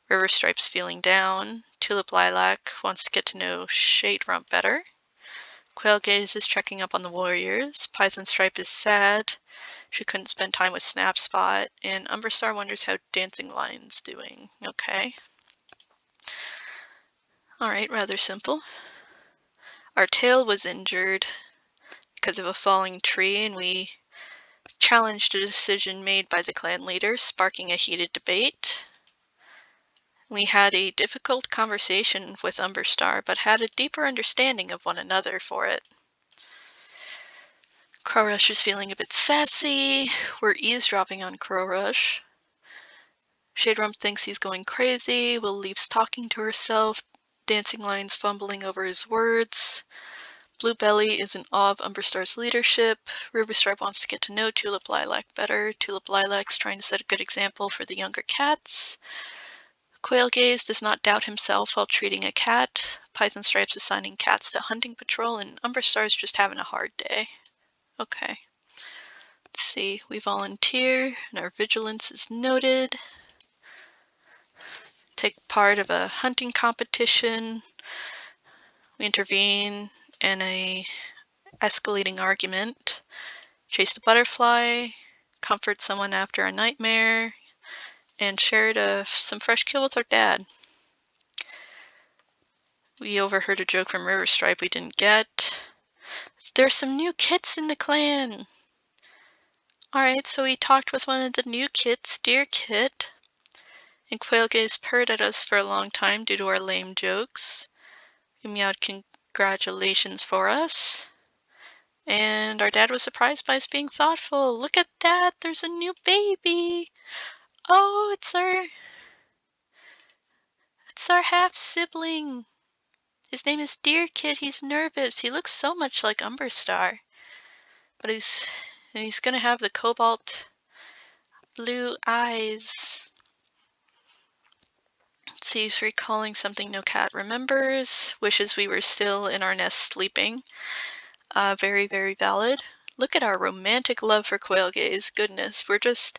[SPEAKER 1] River Stripe's feeling down. Tulip Lilac wants to get to know Shade Rump better. Quail Gaze is checking up on the warriors. Pison Stripe is sad. She couldn't spend time with Snapspot. And Umberstar wonders how Dancing Lion's doing. Okay. Alright, rather simple. Our tail was injured because of a falling tree, and we challenged a decision made by the clan leader, sparking a heated debate. We had a difficult conversation with Umberstar, but had a deeper understanding of one another for it. Crow Rush is feeling a bit sassy. We're eavesdropping on Crow Rush. Shade Rump thinks he's going crazy. Will leaves talking to herself. Dancing Lion's fumbling over his words. Bluebelly is in awe of Umberstar's leadership. Riverstripe wants to get to know Tulip Lilac better. Tulip Lilac's trying to set a good example for the younger cats. Quail Gaze does not doubt himself while treating a cat. Pison Stripes assigning cats to hunting patrol, and Umberstar's just having a hard day. Okay. Let's see. We volunteer, and our vigilance is noted. Take part of a hunting competition. We intervene in a escalating argument. Chased a butterfly. Comfort someone after a nightmare. And shared some fresh kill with our dad. We overheard a joke from Riverstripe we didn't get. There's some new kits in the clan. Alright, so we talked with one of the new kits, Deer Kit. And Quail Gaze purred at us for a long time due to our lame jokes. He meowed congratulations for us. And our dad was surprised by us being thoughtful. Look at that, there's a new baby. Oh, it's our half-sibling. His name is Deer Kit. He's nervous. He looks so much like Umberstar. But he's gonna have the cobalt blue eyes. Let's see, he's recalling something no cat remembers. Wishes we were still in our nest sleeping. Very, very valid. Look at our romantic love for Quail Gaze. Goodness, we're just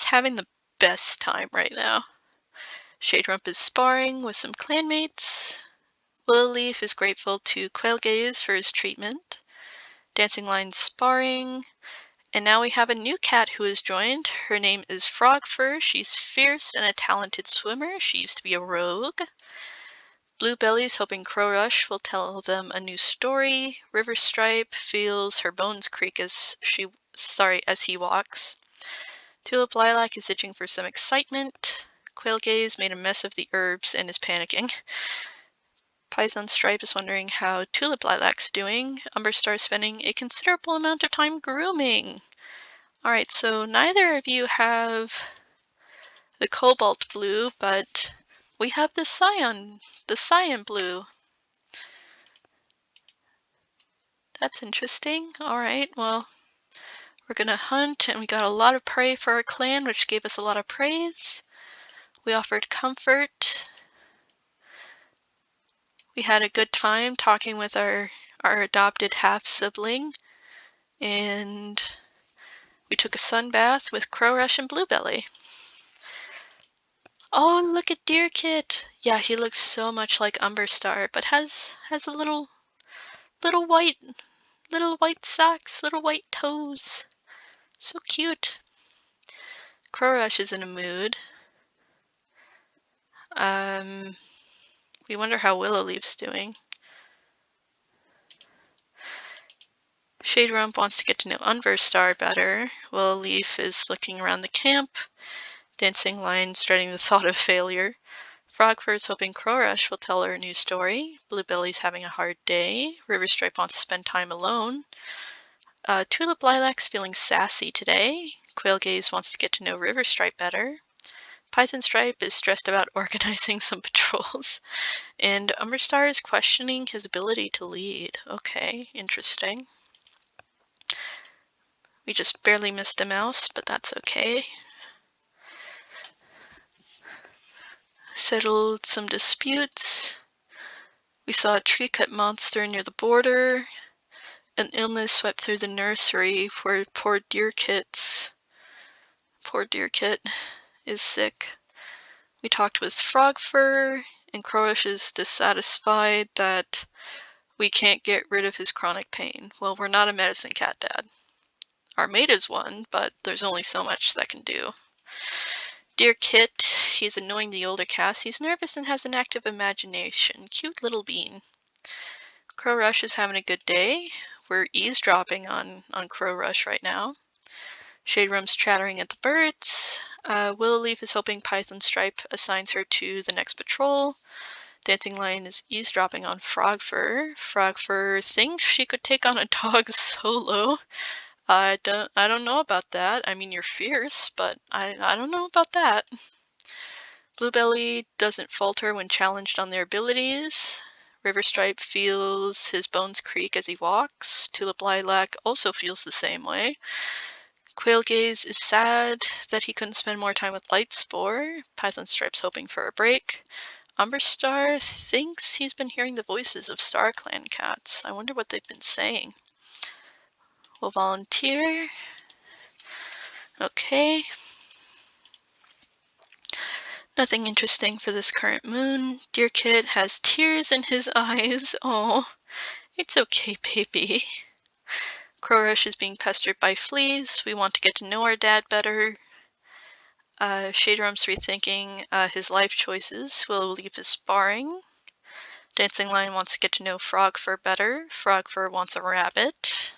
[SPEAKER 1] having the best time right now. Shade Rump is sparring with some clanmates. Willow Leaf is grateful to Quail Gaze for his treatment. Dancing Line's sparring. And now we have a new cat who has joined. Her name is Frogfur. She's fierce and a talented swimmer. She used to be a rogue. Bluebelly's hoping Crow Rush will tell them a new story. Riverstripe feels her bones creak as he walks. Tulip Lilac is itching for some excitement. Quail Gaze made a mess of the herbs and is panicking. Pison Stripe is wondering how Tulip Lilac's doing. Umberstar spending a considerable amount of time grooming. Alright, so neither of you have the cobalt blue, but we have the cyan blue. That's interesting. Alright, well, we're gonna hunt, and we got a lot of prey for our clan, which gave us a lot of praise. We offered comfort. We had a good time talking with our adopted half-sibling, and we took a sun bath with Crow Rush and Bluebelly. Oh, look at Deer Kit. Yeah, he looks so much like Umberstar, but has a little white socks, little white toes. So cute. Crow Rush is in a mood. We wonder how Willow Leaf's doing. Shade Rump wants to get to know Umberstar better. Willow Leaf is looking around the camp. Dancing Lion dreading the thought of failure. Frogfur's hoping Crow Rush will tell her a new story. Bluebelly's having a hard day. Riverstripe wants to spend time alone. Tulip Lilac's feeling sassy today. Quail Gaze wants to get to know Riverstripe better. Pison Stripe is stressed about organizing some patrols. And Umberstar is questioning his ability to lead. Okay, interesting. We just barely missed a mouse, but that's okay. Settled some disputes. We saw a tree cut monster near the border. An illness swept through the nursery for poor Deer Kits. Poor dear Kit is sick. We talked with Frog Fur, and Crowish is dissatisfied that we can't get rid of his chronic pain. Well, we're not a medicine cat, Dad. Our mate is one, but there's only so much that can do. Dear Kit, he's annoying the older cats. He's nervous and has an active imagination. Cute little bean. Crow Rush is having a good day. We're eavesdropping on Crow Rush right now. Shade Rum's chattering at the birds. Willow Leaf is hoping Python Stripe assigns her to the next patrol. Dancing Lion is eavesdropping on Frog Fur. Frog Fur thinks she could take on a dog solo. I don't know about that. I mean, you're fierce, but I don't know about that. Bluebelly doesn't falter when challenged on their abilities. Riverstripe feels his bones creak as he walks. Tulip Lilac also feels the same way. Quailgaze is sad that he couldn't spend more time with Lightspore. Python Stripe's hoping for a break. Umberstar thinks he's been hearing the voices of StarClan cats. I wonder what they've been saying. We'll volunteer. Okay. Nothing interesting for this current moon. Dear Kid has tears in his eyes. Oh, it's okay, baby. Crowrush is being pestered by fleas. We want to get to know our dad better. Shaderum's rethinking his life choices. Willow Leaf is sparring. Dancing Lion wants to get to know Frog Fur better. Frog Fur wants a rabbit.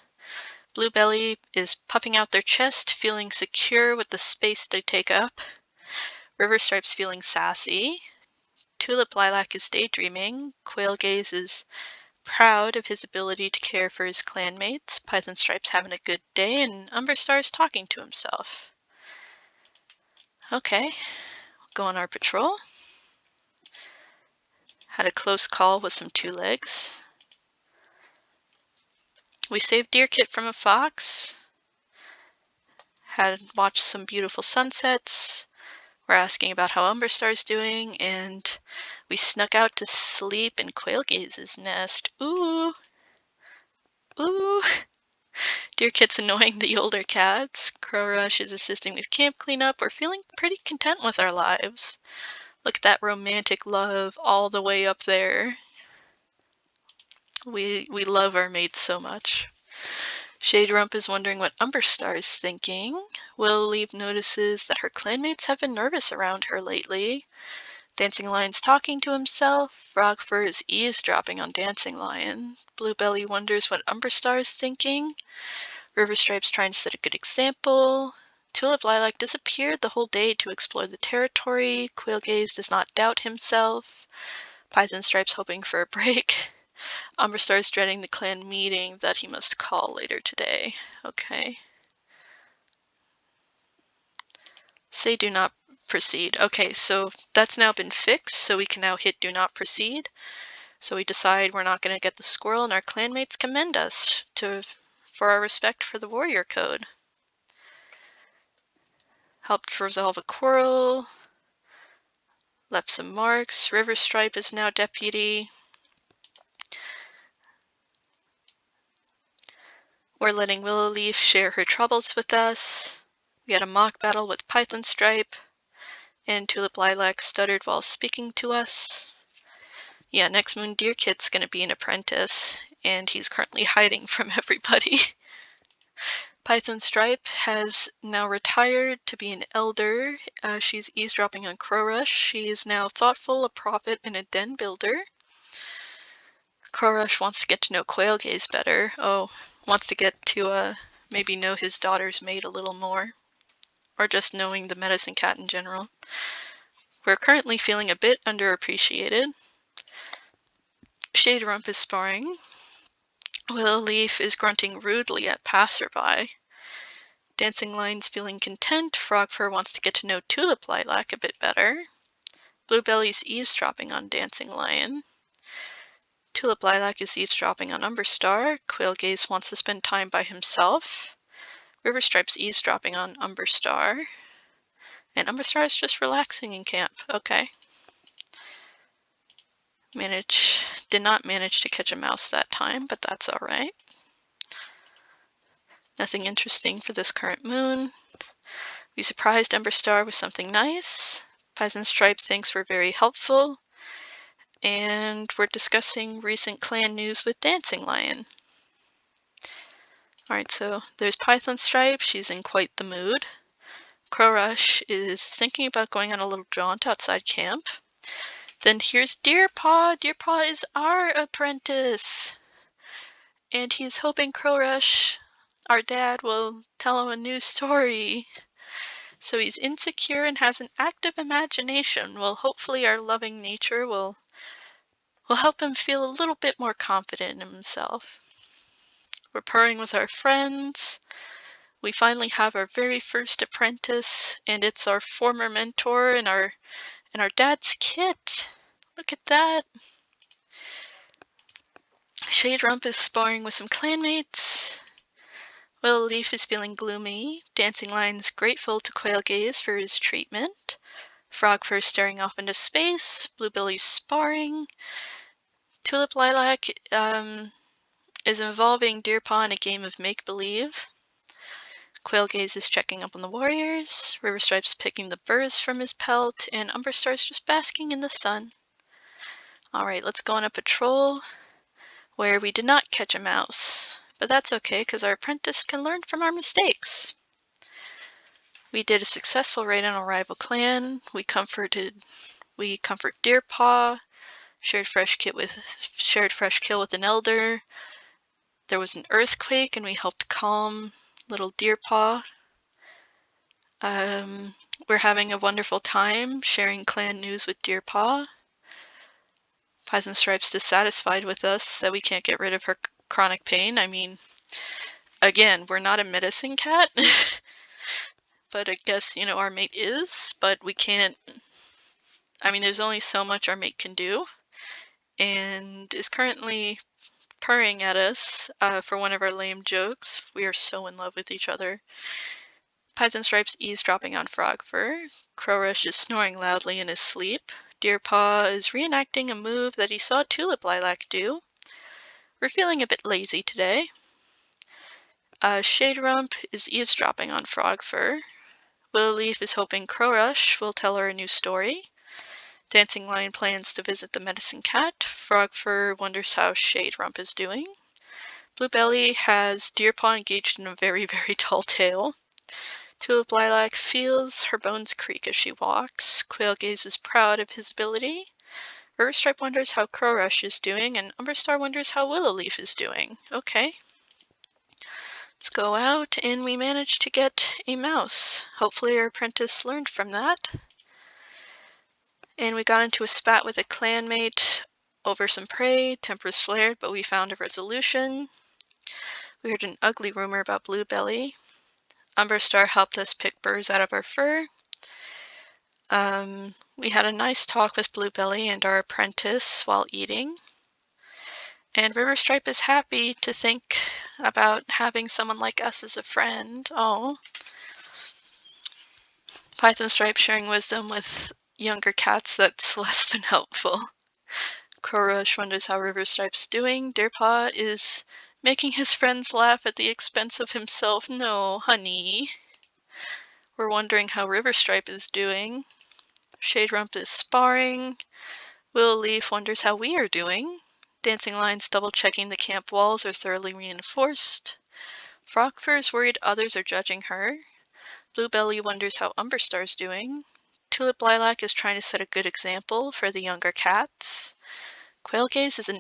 [SPEAKER 1] Bluebelly is puffing out their chest, feeling secure with the space they take up. Riverstripe's feeling sassy. Tulip Lilac is daydreaming. Quailgaze is proud of his ability to care for his clanmates. Python Stripe's having a good day, and Umberstar's talking to himself. Okay, we'll go on our patrol. Had a close call with some two legs. We saved Deer Kit from a fox. Had watched some beautiful sunsets. We're asking about how Umberstar's doing, and we snuck out to sleep in Quailgaze's nest. Ooh! Ooh! Dear Kit's annoying the older cats. Crow Rush is assisting with camp cleanup. We're feeling pretty content with our lives. Look at that romantic love all the way up there. We love our mates so much. Shade Rump is wondering what Umberstar is thinking. Willow Leaf notices that her clanmates have been nervous around her lately. Dancing Lion's talking to himself. Frog Fur is eavesdropping on Dancing Lion. Bluebelly wonders what Umberstar is thinking. Riverstripe's trying to set a good example. Tulip Lilac disappeared the whole day to explore the territory. Quailgaze does not doubt himself. Python Stripe's hoping for a break. Umberstar is dreading the clan meeting that he must call later today. Okay. Say do not proceed. Okay, so that's now been fixed, so we can now hit do not proceed. So we decide we're not going to get the squirrel, and our clanmates commend us for our respect for the warrior code. Helped resolve a quarrel. Left some marks. Riverstripe is now deputy. We're letting Willow Leaf share her troubles with us. We had a mock battle with Python Stripe, and Tulip Lilac stuttered while speaking to us. Yeah, next moon Deer Kit's going to be an apprentice, and he's currently hiding from everybody. Python Stripe has now retired to be an elder. She's eavesdropping on Crow Rush. She is now thoughtful, a prophet, and a den builder. Crow Rush wants to get to know Quailgaze better. Oh, wants to get to maybe know his daughter's mate a little more. Or just knowing the medicine cat in general. We're currently feeling a bit underappreciated. Shade Rump is sparring. Willow Leaf is grunting rudely at passerby. Dancing Lion's feeling content. Frog Fur wants to get to know Tulip Lilac a bit better. Bluebelly's eavesdropping on Dancing Lion. Tulip Lilac is eavesdropping on Umberstar. Quailgaze wants to spend time by himself. Riverstripe's eavesdropping on Umberstar. And Umberstar is just relaxing in camp. Okay. Did not manage to catch a mouse that time, but that's alright. Nothing interesting for this current moon. We surprised Ember Star with something nice. Pies and Stripes thinks we're very helpful. And we're discussing recent clan news with Dancing Lion. Alright, so there's Python Stripe, she's in quite the mood. Crow Rush is thinking about going on a little jaunt outside camp. Then here's Deer Paw. Deer Paw is our apprentice. And he's hoping Crow Rush, our dad, will tell him a new story. So he's insecure and has an active imagination. Well, hopefully our loving nature will help him feel a little bit more confident in himself. We're purring with our friends. We finally have our very first apprentice, and it's our former mentor and our dad's kit. Look at that. Shade Rump is sparring with some clanmates. Willow Leaf is feeling gloomy. Dancing Lion's grateful to Quail Gaze for his treatment. Frog Fur staring off into space. Bluebilly's sparring. Tulip Lilac is involving Deer Paw in a game of make-believe. Quail Gaze is checking up on the warriors. River Stripe's picking the burrs from his pelt, and Umber Star's just basking in the sun. Alright, let's go on a patrol where we did not catch a mouse. But that's okay, because our apprentice can learn from our mistakes. We did a successful raid on a rival clan. We comfort Deer Paw. Shared fresh kill with an elder. There was an earthquake, and we helped calm little Deer Paw. We're having a wonderful time sharing clan news with Deer Paw. Pies and Stripes dissatisfied with us that we can't get rid of her chronic pain. I mean, again, we're not a medicine cat, but I guess, our mate is, but we can't, there's only so much our mate can do, and is currently purring at us for one of our lame jokes. We are so in love with each other. Pies and Stripes eavesdropping on Frog Fur. Crow Rush is snoring loudly in his sleep. Deer Paw is reenacting a move that he saw Tulip Lilac do. We're feeling a bit lazy today. Shade Rump is eavesdropping on Frog Fur. Willow Leaf is hoping Crow Rush will tell her a new story. Dancing Lion plans to visit the medicine cat. Frog Fur wonders how Shade Rump is doing. Bluebelly has Deer Paw engaged in a very, very tall tale. Tulip Lilac feels her bones creak as she walks. Quail Gaze is proud of his ability. River Stripe wonders how Crow Rush is doing, and Umber Star wonders how Willow Leaf is doing. Okay. Let's go out, and we managed to get a mouse. Hopefully our apprentice learned from that. And we got into a spat with a clanmate over some prey. Tempers flared, but we found a resolution. We heard an ugly rumor about Bluebelly. Umber Star helped us pick burrs out of our fur. We had a nice talk with Bluebelly and our apprentice while eating. And River Stripe is happy to think about having someone like us as a friend. Oh. Python Stripe sharing wisdom with younger cats, that's less than helpful. Crow Rush wonders how River Stripe's doing. Deer Paw is making his friends laugh at the expense of himself. No, honey. We're wondering how River Stripe is doing. Shade Rump is sparring. Willow Leaf wonders how we are doing. Dancing Lion's double-checking the camp walls are thoroughly reinforced. Frog Fur is worried others are judging her. Bluebelly wonders how Umber Star's doing. Tulip Lilac is trying to set a good example for the younger cats. Quail Gaze is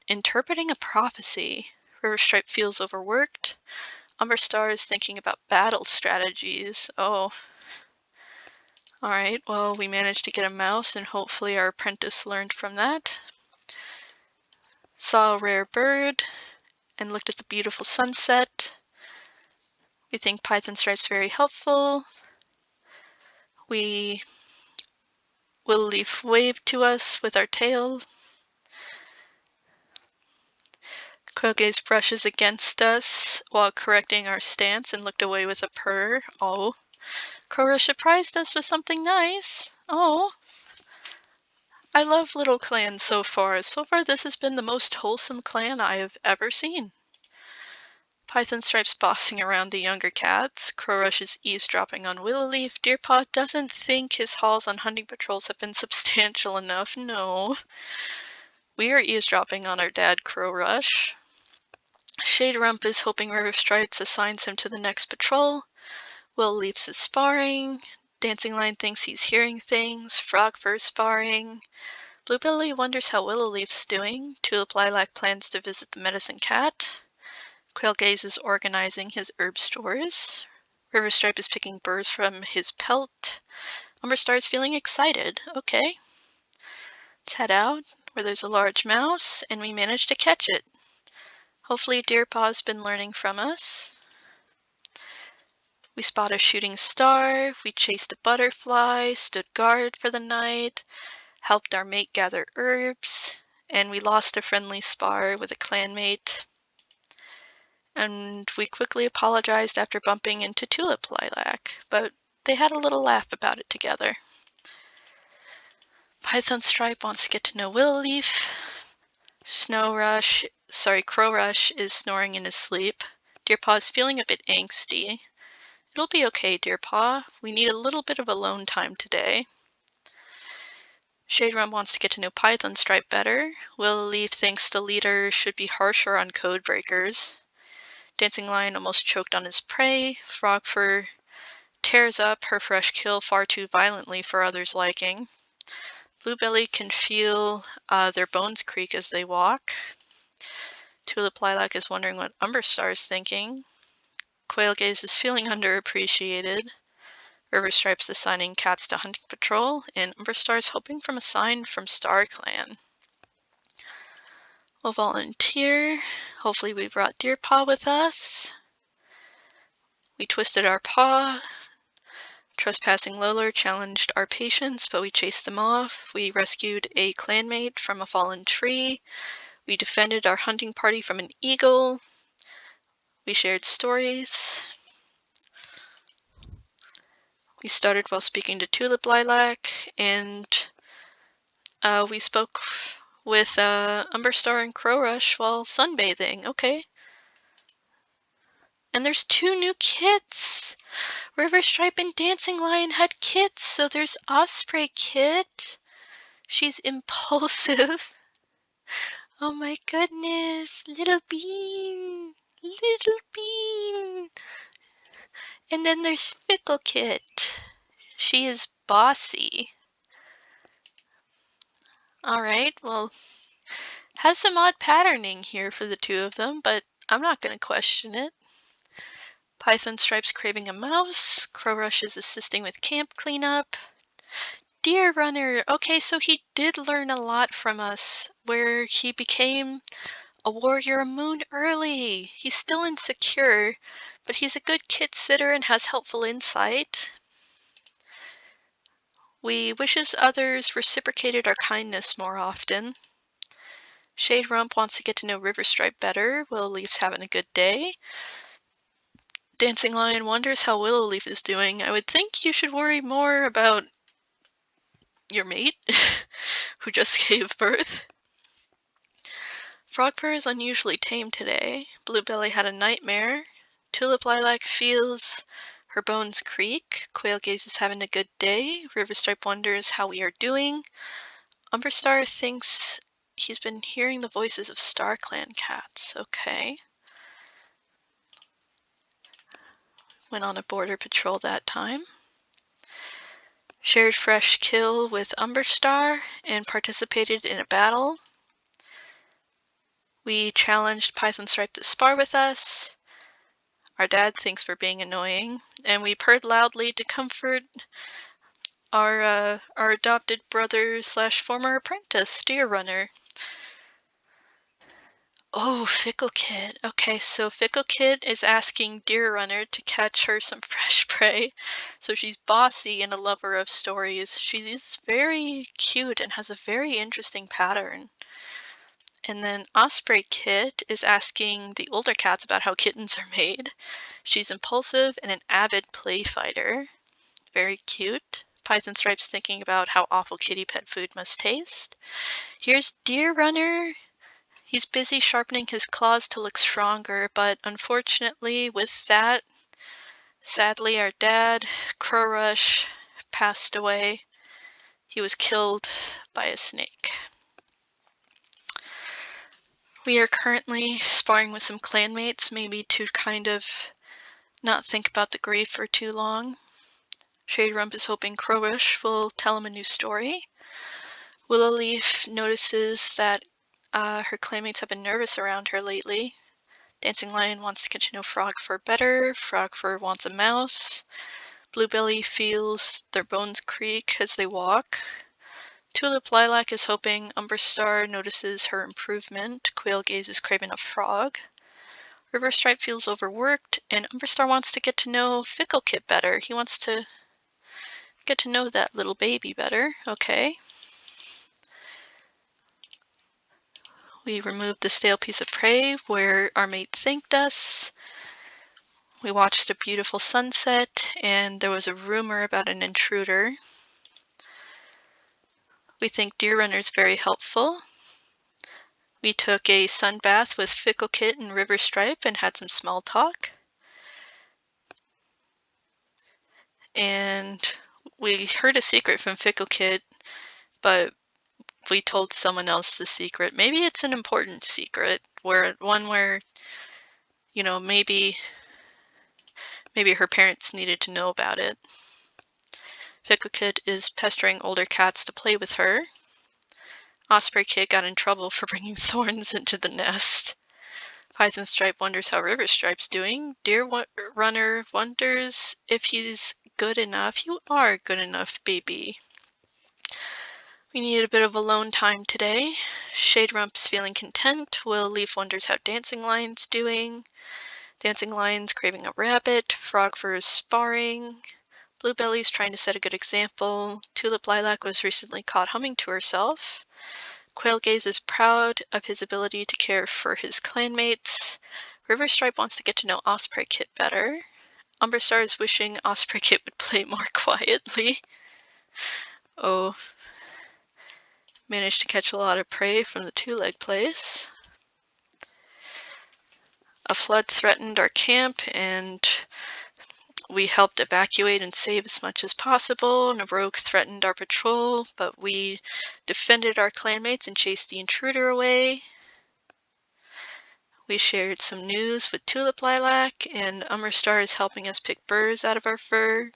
[SPEAKER 1] interpreting a prophecy. River Stripe feels overworked. Umber Star is thinking about battle strategies. Oh. Alright, well, we managed to get a mouse, and hopefully our apprentice learned from that. Saw a rare bird, and looked at the beautiful sunset. We think Python Stripe's very helpful. We Willow Leaf waved to us with our tail. Quail Gaze brushes against us while correcting our stance and looked away with a purr. Oh. Crow Rush surprised us with something nice. Oh. I love little clans so far. So far this has been the most wholesome clan I have ever seen. Python Stripe's bossing around the younger cats. Crowrush is eavesdropping on Willowleaf. Deerpaw doesn't think his hauls on hunting patrols have been substantial enough. No. We are eavesdropping on our dad, Crowrush. Shaderump is hoping River Stripes assigns him to the next patrol. Willowleaf's is sparring. Dancing Line thinks he's hearing things. Frogfur's sparring. Bluebelly wonders how Willowleaf's doing. Tulip Lilac plans to visit the medicine cat. Quailgaze is organizing his herb stores. Riverstripe is picking burrs from his pelt. Umberstar is feeling excited. Okay. Let's head out where there's a large mouse, and we managed to catch it. Hopefully Deerpaw's been learning from us. We spot a shooting star. We chased a butterfly, stood guard for the night, helped our mate gather herbs, and we lost a friendly spar with a clanmate. And we quickly apologized after bumping into Tulip Lilac, but they had a little laugh about it together. Python Stripe wants to get to know Willowleaf. Crowrush is snoring in his sleep. Deerpaw is feeling a bit angsty. It'll be okay, Deerpaw. We need a little bit of alone time today. Shaderum wants to get to know Python Stripe better. Willowleaf thinks the leader should be harsher on code breakers. Dancing Lion almost choked on his prey. Frogfur tears up her fresh kill far too violently for others' liking. Bluebelly can feel their bones creak as they walk. Tulip Lilac is wondering what Umberstar is thinking. Quailgaze is feeling underappreciated. Riverstripe's assigning cats to hunting patrol, and Umberstar is hoping for a sign from StarClan. We'll volunteer. Hopefully we brought Deerpaw with us. We twisted our paw. Trespassing Lolar challenged our patience, but we chased them off. We rescued a clanmate from a fallen tree. We defended our hunting party from an eagle. We shared stories. We started while speaking to Tulip Lilac, and we spoke with Umberstar and Crowrush while sunbathing. Okay. And there's 2 new kits! Riverstripe and Dancing Lion had kits, so there's Osprey Kit. She's impulsive. Oh my goodness, little bean. And then there's Fickle Kit. She is bossy. Alright, well, has some odd patterning here for the 2 of them, but I'm not going to question it. Python Stripe's craving a mouse. Crowrush is assisting with camp cleanup. Deer Runner. Okay, so he did learn a lot from us, where he became a warrior a moon early. He's still insecure, but he's a good kit sitter and has helpful insight. We wishes others reciprocated our kindness more often. Shaderump wants to get to know Riverstripe better. Willowleaf's having a good day. Dancing Lion wonders how Willowleaf is doing. I would think you should worry more about your mate, who just gave birth. Frogfur is unusually tame today. Bluebelly had a nightmare. Tulip Lilac feels her bones creak. Quailgaze is having a good day. Riverstripe wonders how we are doing. Umberstar thinks he's been hearing the voices of StarClan cats. Okay. Went on a border patrol that time. Shared fresh kill with Umberstar and participated in a battle. We challenged Python Stripe to spar with us. Our dad thinks we're being annoying, and we purred loudly to comfort our adopted brother / former apprentice, Deer Runner. Oh, Fickle Kid. Okay, so Fickle Kid is asking Deer Runner to catch her some fresh prey. So she's bossy and a lover of stories. She's very cute and has a very interesting pattern. And then Osprey Kit is asking the older cats about how kittens are made. She's impulsive and an avid play fighter. Very cute. Python Stripe's thinking about how awful kitty pet food must taste. Here's Deer Runner. He's busy sharpening his claws to look stronger, but unfortunately with that, sadly our dad, Crowrush, passed away. He was killed by a snake. We are currently sparring with some clanmates, maybe to kind of not think about the grief for too long. Shaderump is hoping Crowrush will tell him a new story. Willowleaf notices that her clanmates have been nervous around her lately. Dancing Lion wants to get to know Frogfur better. Frogfur wants a mouse. Bluebelly feels their bones creak as they walk. Tulip Lilac is hoping Umberstar notices her improvement. Quailgaze is craving a frog. Riverstripe feels overworked, and Umberstar wants to get to know Ficklecit better. He wants to get to know that little baby better. Okay. We removed the stale piece of prey where our mate thanked us. We watched a beautiful sunset, and there was a rumor about an intruder. We think Deer Runner is very helpful. We took a sun bath with Ficklecit and Riverstripe and had some small talk. And we heard a secret from Ficklecit, but we told someone else the secret. Maybe it's an important secret, where maybe her parents needed to know about it. Ficklecit is pestering older cats to play with her. Osprey Kid got in trouble for bringing thorns into the nest. Poison Stripe wonders how River Stripe's doing. Deer Runner wonders if he's good enough. You are good enough, baby. We need a bit of alone time today. Shaderump's feeling content. Willowleaf wonders how Dancing Lion's doing. Dancing Lion's craving a rabbit. Frogfur is sparring. Bluebelly's trying to set a good example. Tulip Lilac was recently caught humming to herself. Quailgaze is proud of his ability to care for his clanmates. Riverstripe wants to get to know Osprey Kit better. Umberstar is wishing Osprey Kit would play more quietly. Oh, managed to catch a lot of prey from the two-leg place. A flood threatened our camp, and we helped evacuate and save as much as possible, and a rogue threatened our patrol, but we defended our clanmates and chased the intruder away. We shared some news with Tulip Lilac, and Umberstar is helping us pick burrs out of our fur.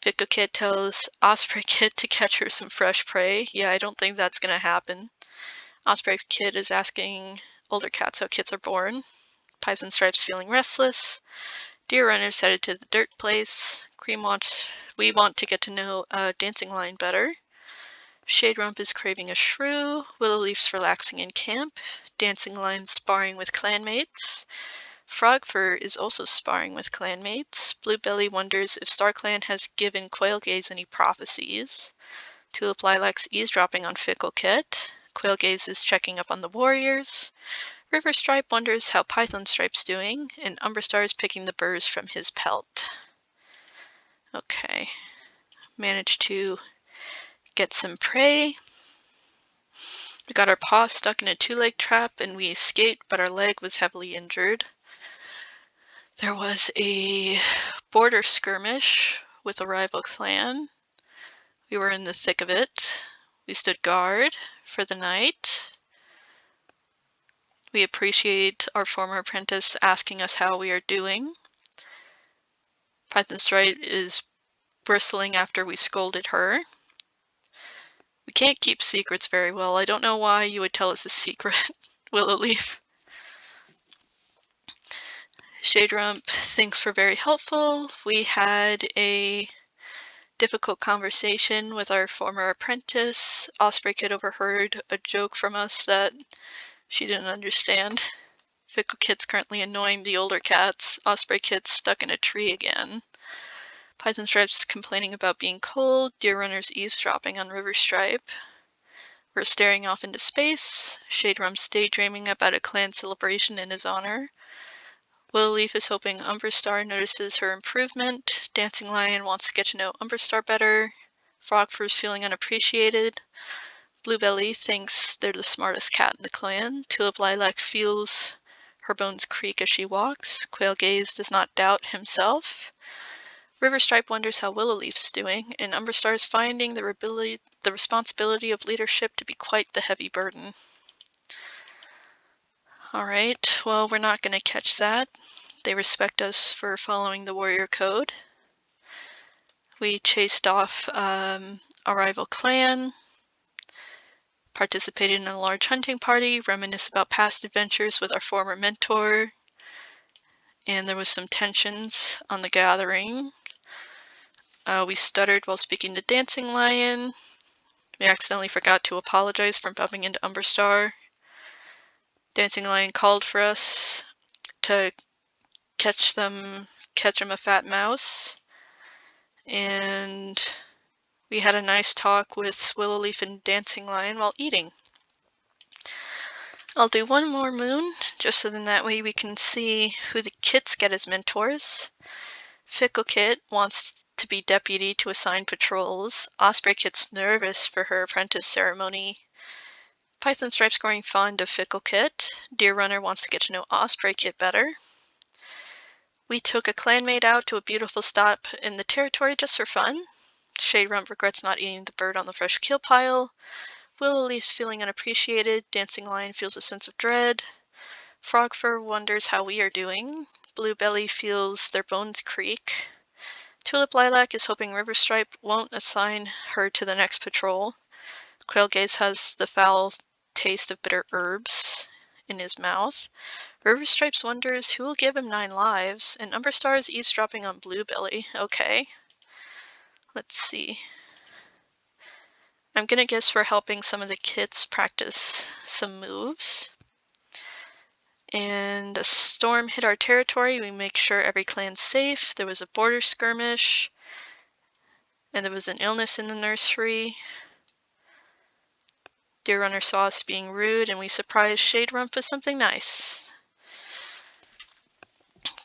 [SPEAKER 1] Ficklecit tells Osprey Kit to catch her some fresh prey. Yeah, I don't think that's gonna happen. Osprey Kit is asking older cats how kits are born. Poison Stripe's feeling restless. Deer Runner's headed to the dirt place. We want to get to know Dancing Lion better. Shaderump is craving a shrew. Willowleaf's relaxing in camp. Dancing Lion's sparring with clanmates. Frogfur is also sparring with clanmates. Bluebelly wonders if StarClan has given Quailgaze any prophecies. Tulip Lilac's eavesdropping on Ficklecit. Quailgaze is checking up on the warriors. Riverstripe wonders how Python Stripe's doing, and Umberstar is picking the burrs from his pelt. Okay. Managed to get some prey. We got our paw stuck in a two-leg trap, and we escaped, but our leg was heavily injured. There was a border skirmish with a rival clan. We were in the thick of it. We stood guard for the night. We appreciate our former apprentice asking us how we are doing. Python Stripe is bristling after we scolded her. We can't keep secrets very well. I don't know why you would tell us a secret, Willowleaf. Shaderump thinks we're very helpful. We had a difficult conversation with our former apprentice. Osprey Kid overheard a joke from us that she didn't understand. Ficklecit's currently annoying the older cats. Osprey Kid's stuck in a tree again. Python Stripe's complaining about being cold. Deer Runner's eavesdropping on Riverstripe. We're staring off into space. Shaderump's daydreaming about a clan celebration in his honor. Willowleaf is hoping Umberstar notices her improvement. Dancing Lion wants to get to know Umberstar better. Frogfur's feeling unappreciated. Bluebelly thinks they're the smartest cat in the clan. Tulip Lilac feels her bones creak as she walks. Quail Gaze does not doubt himself. River Stripe wonders how Willowleaf's doing, and Umberstar is finding the responsibility of leadership to be quite the heavy burden. Alright, well, we're not going to catch that. They respect us for following the warrior code. We chased off a rival clan, participated in a large hunting party, reminisced about past adventures with our former mentor, and there was some tensions on the gathering. We stuttered while speaking to Dancing Lion. We accidentally forgot to apologize for bumping into Umberstar. Dancing Lion called for us to catch him a fat mouse. And we had a nice talk with Willowleaf and Dancing Lion while eating. I'll do one more moon, just so then that way we can see who the kits get as mentors. Fickle Kit wants to be deputy to assign patrols. Osprey Kit's nervous for her apprentice ceremony. Python Stripe's growing fond of Fickle Kit. Deer Runner wants to get to know Osprey Kit better. We took a clanmate out to a beautiful stop in the territory just for fun. Shade Rump regrets not eating the bird on the fresh kill pile. Willowleaf's feeling unappreciated. Dancing Lion feels a sense of dread. Frogfur wonders how we are doing. Bluebelly feels their bones creak. Tulip Lilac is hoping River Stripe won't assign her to the next patrol. Quail Gaze has the foul taste of bitter herbs in his mouth. River Stripes wonders who will give him 9 lives, and Umberstar is eavesdropping on Bluebelly. Okay. Let's see. I'm gonna guess we're helping some of the kits practice some moves. And a storm hit our territory. We make sure every clan's safe. There was a border skirmish. And there was an illness in the nursery. Deer Runner saw us being rude, and we surprised Shade Rump with something nice.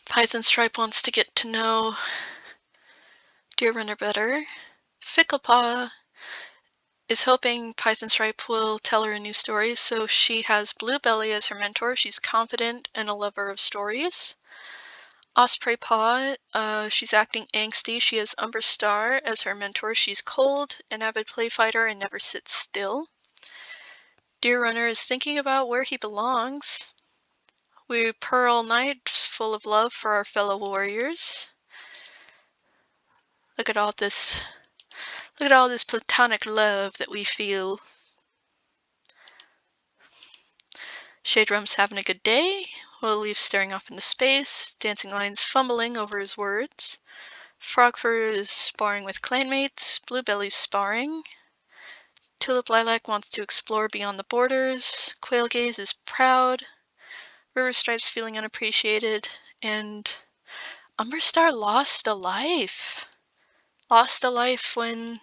[SPEAKER 1] Python Stripe wants to get to know Deer Runner better. Ficklepaw is hoping Python Stripe will tell her a new story, so she has Bluebelly as her mentor. She's confident and a lover of stories. Osprey Paw, she's acting angsty. She has Umberstar as her mentor. She's cold, an avid play fighter, and never sits still. Deer Runner is thinking about where he belongs. We purr all night, full of love for our fellow warriors. Look at all this platonic love that we feel. Shade Rump's having a good day. Willowleaf's staring off into space. Dancing Lion's fumbling over his words. Frogfur is sparring with clanmates. Bluebelly's sparring. Tulip Lilac wants to explore beyond the borders. Quail Gaze is proud. River Stripe's feeling unappreciated. And Umberstar lost a life. Lost a life when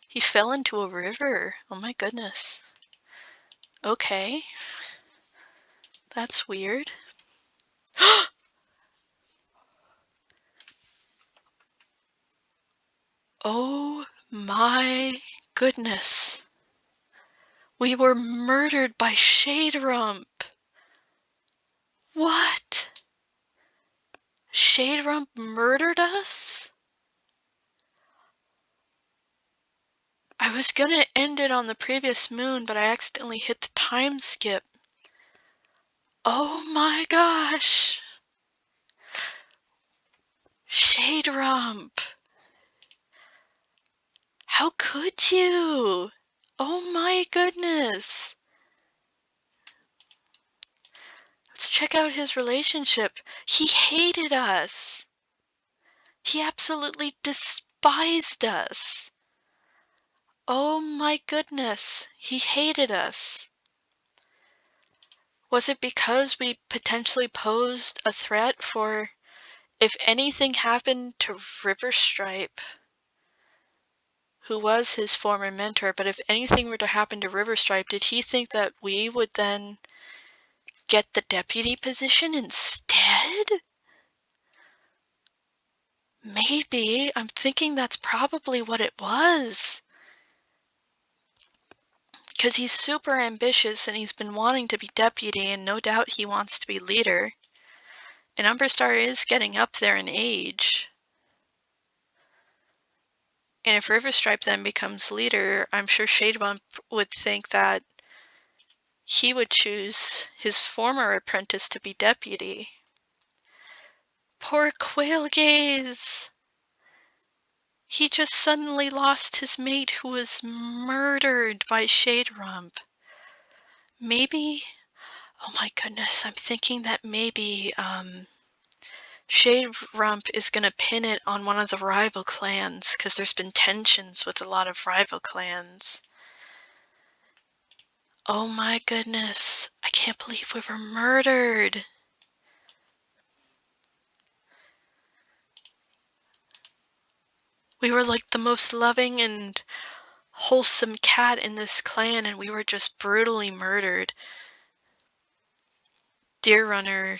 [SPEAKER 1] he fell into a river. Oh my goodness. Okay. That's weird. Oh my goodness. We were murdered by Shade Rump. What? Shade Rump murdered us? I was gonna end it on the previous moon, but I accidentally hit the time skip. Oh my gosh. Shade Rump. How could you? Oh my goodness. Let's check out his relationship. He hated us. He absolutely despised us. Oh my goodness. He hated us. Was it because we potentially posed a threat for if anything happened to River Stripe, who was his former mentor, but if anything were to happen to River Stripe, did he think that we would then get the deputy position instead? Maybe. I'm thinking that's probably what it was. because he's super ambitious and he's been wanting to be deputy, and no doubt he wants to be leader. And Umberstar is getting up there in age. And if Riverstripe then becomes leader, I'm sure Shadebump would think that he would choose his former apprentice to be deputy. Poor Quailgaze! He just suddenly lost his mate who was murdered by Shaderump. Maybe, oh my goodness, I'm thinking that maybe Shaderump is going to pin it on one of the rival clans, because there's been tensions with a lot of rival clans. Oh my goodness, I can't believe we were murdered. We were like the most loving and wholesome cat in this clan, and we were just brutally murdered. Deer Runner,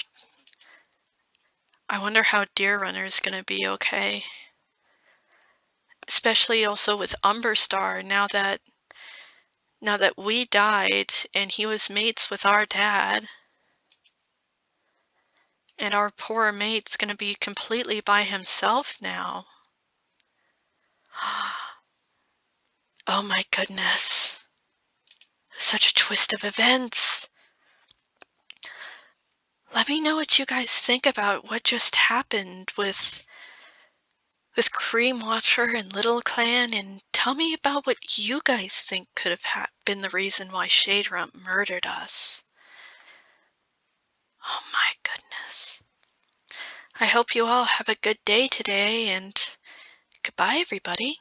[SPEAKER 1] I wonder how Deer Runner is going to be okay. Especially also with Umberstar, now that we died and he was mates with our dad. And our poor mate's going to be completely by himself now. Oh my goodness. Such a twist of events. Let me know what you guys think about what just happened with Cream Watcher and Littleclan, and tell me about what you guys think could have been the reason why Shaderump murdered us. Oh my goodness. I hope you all have a good day today, and goodbye, everybody.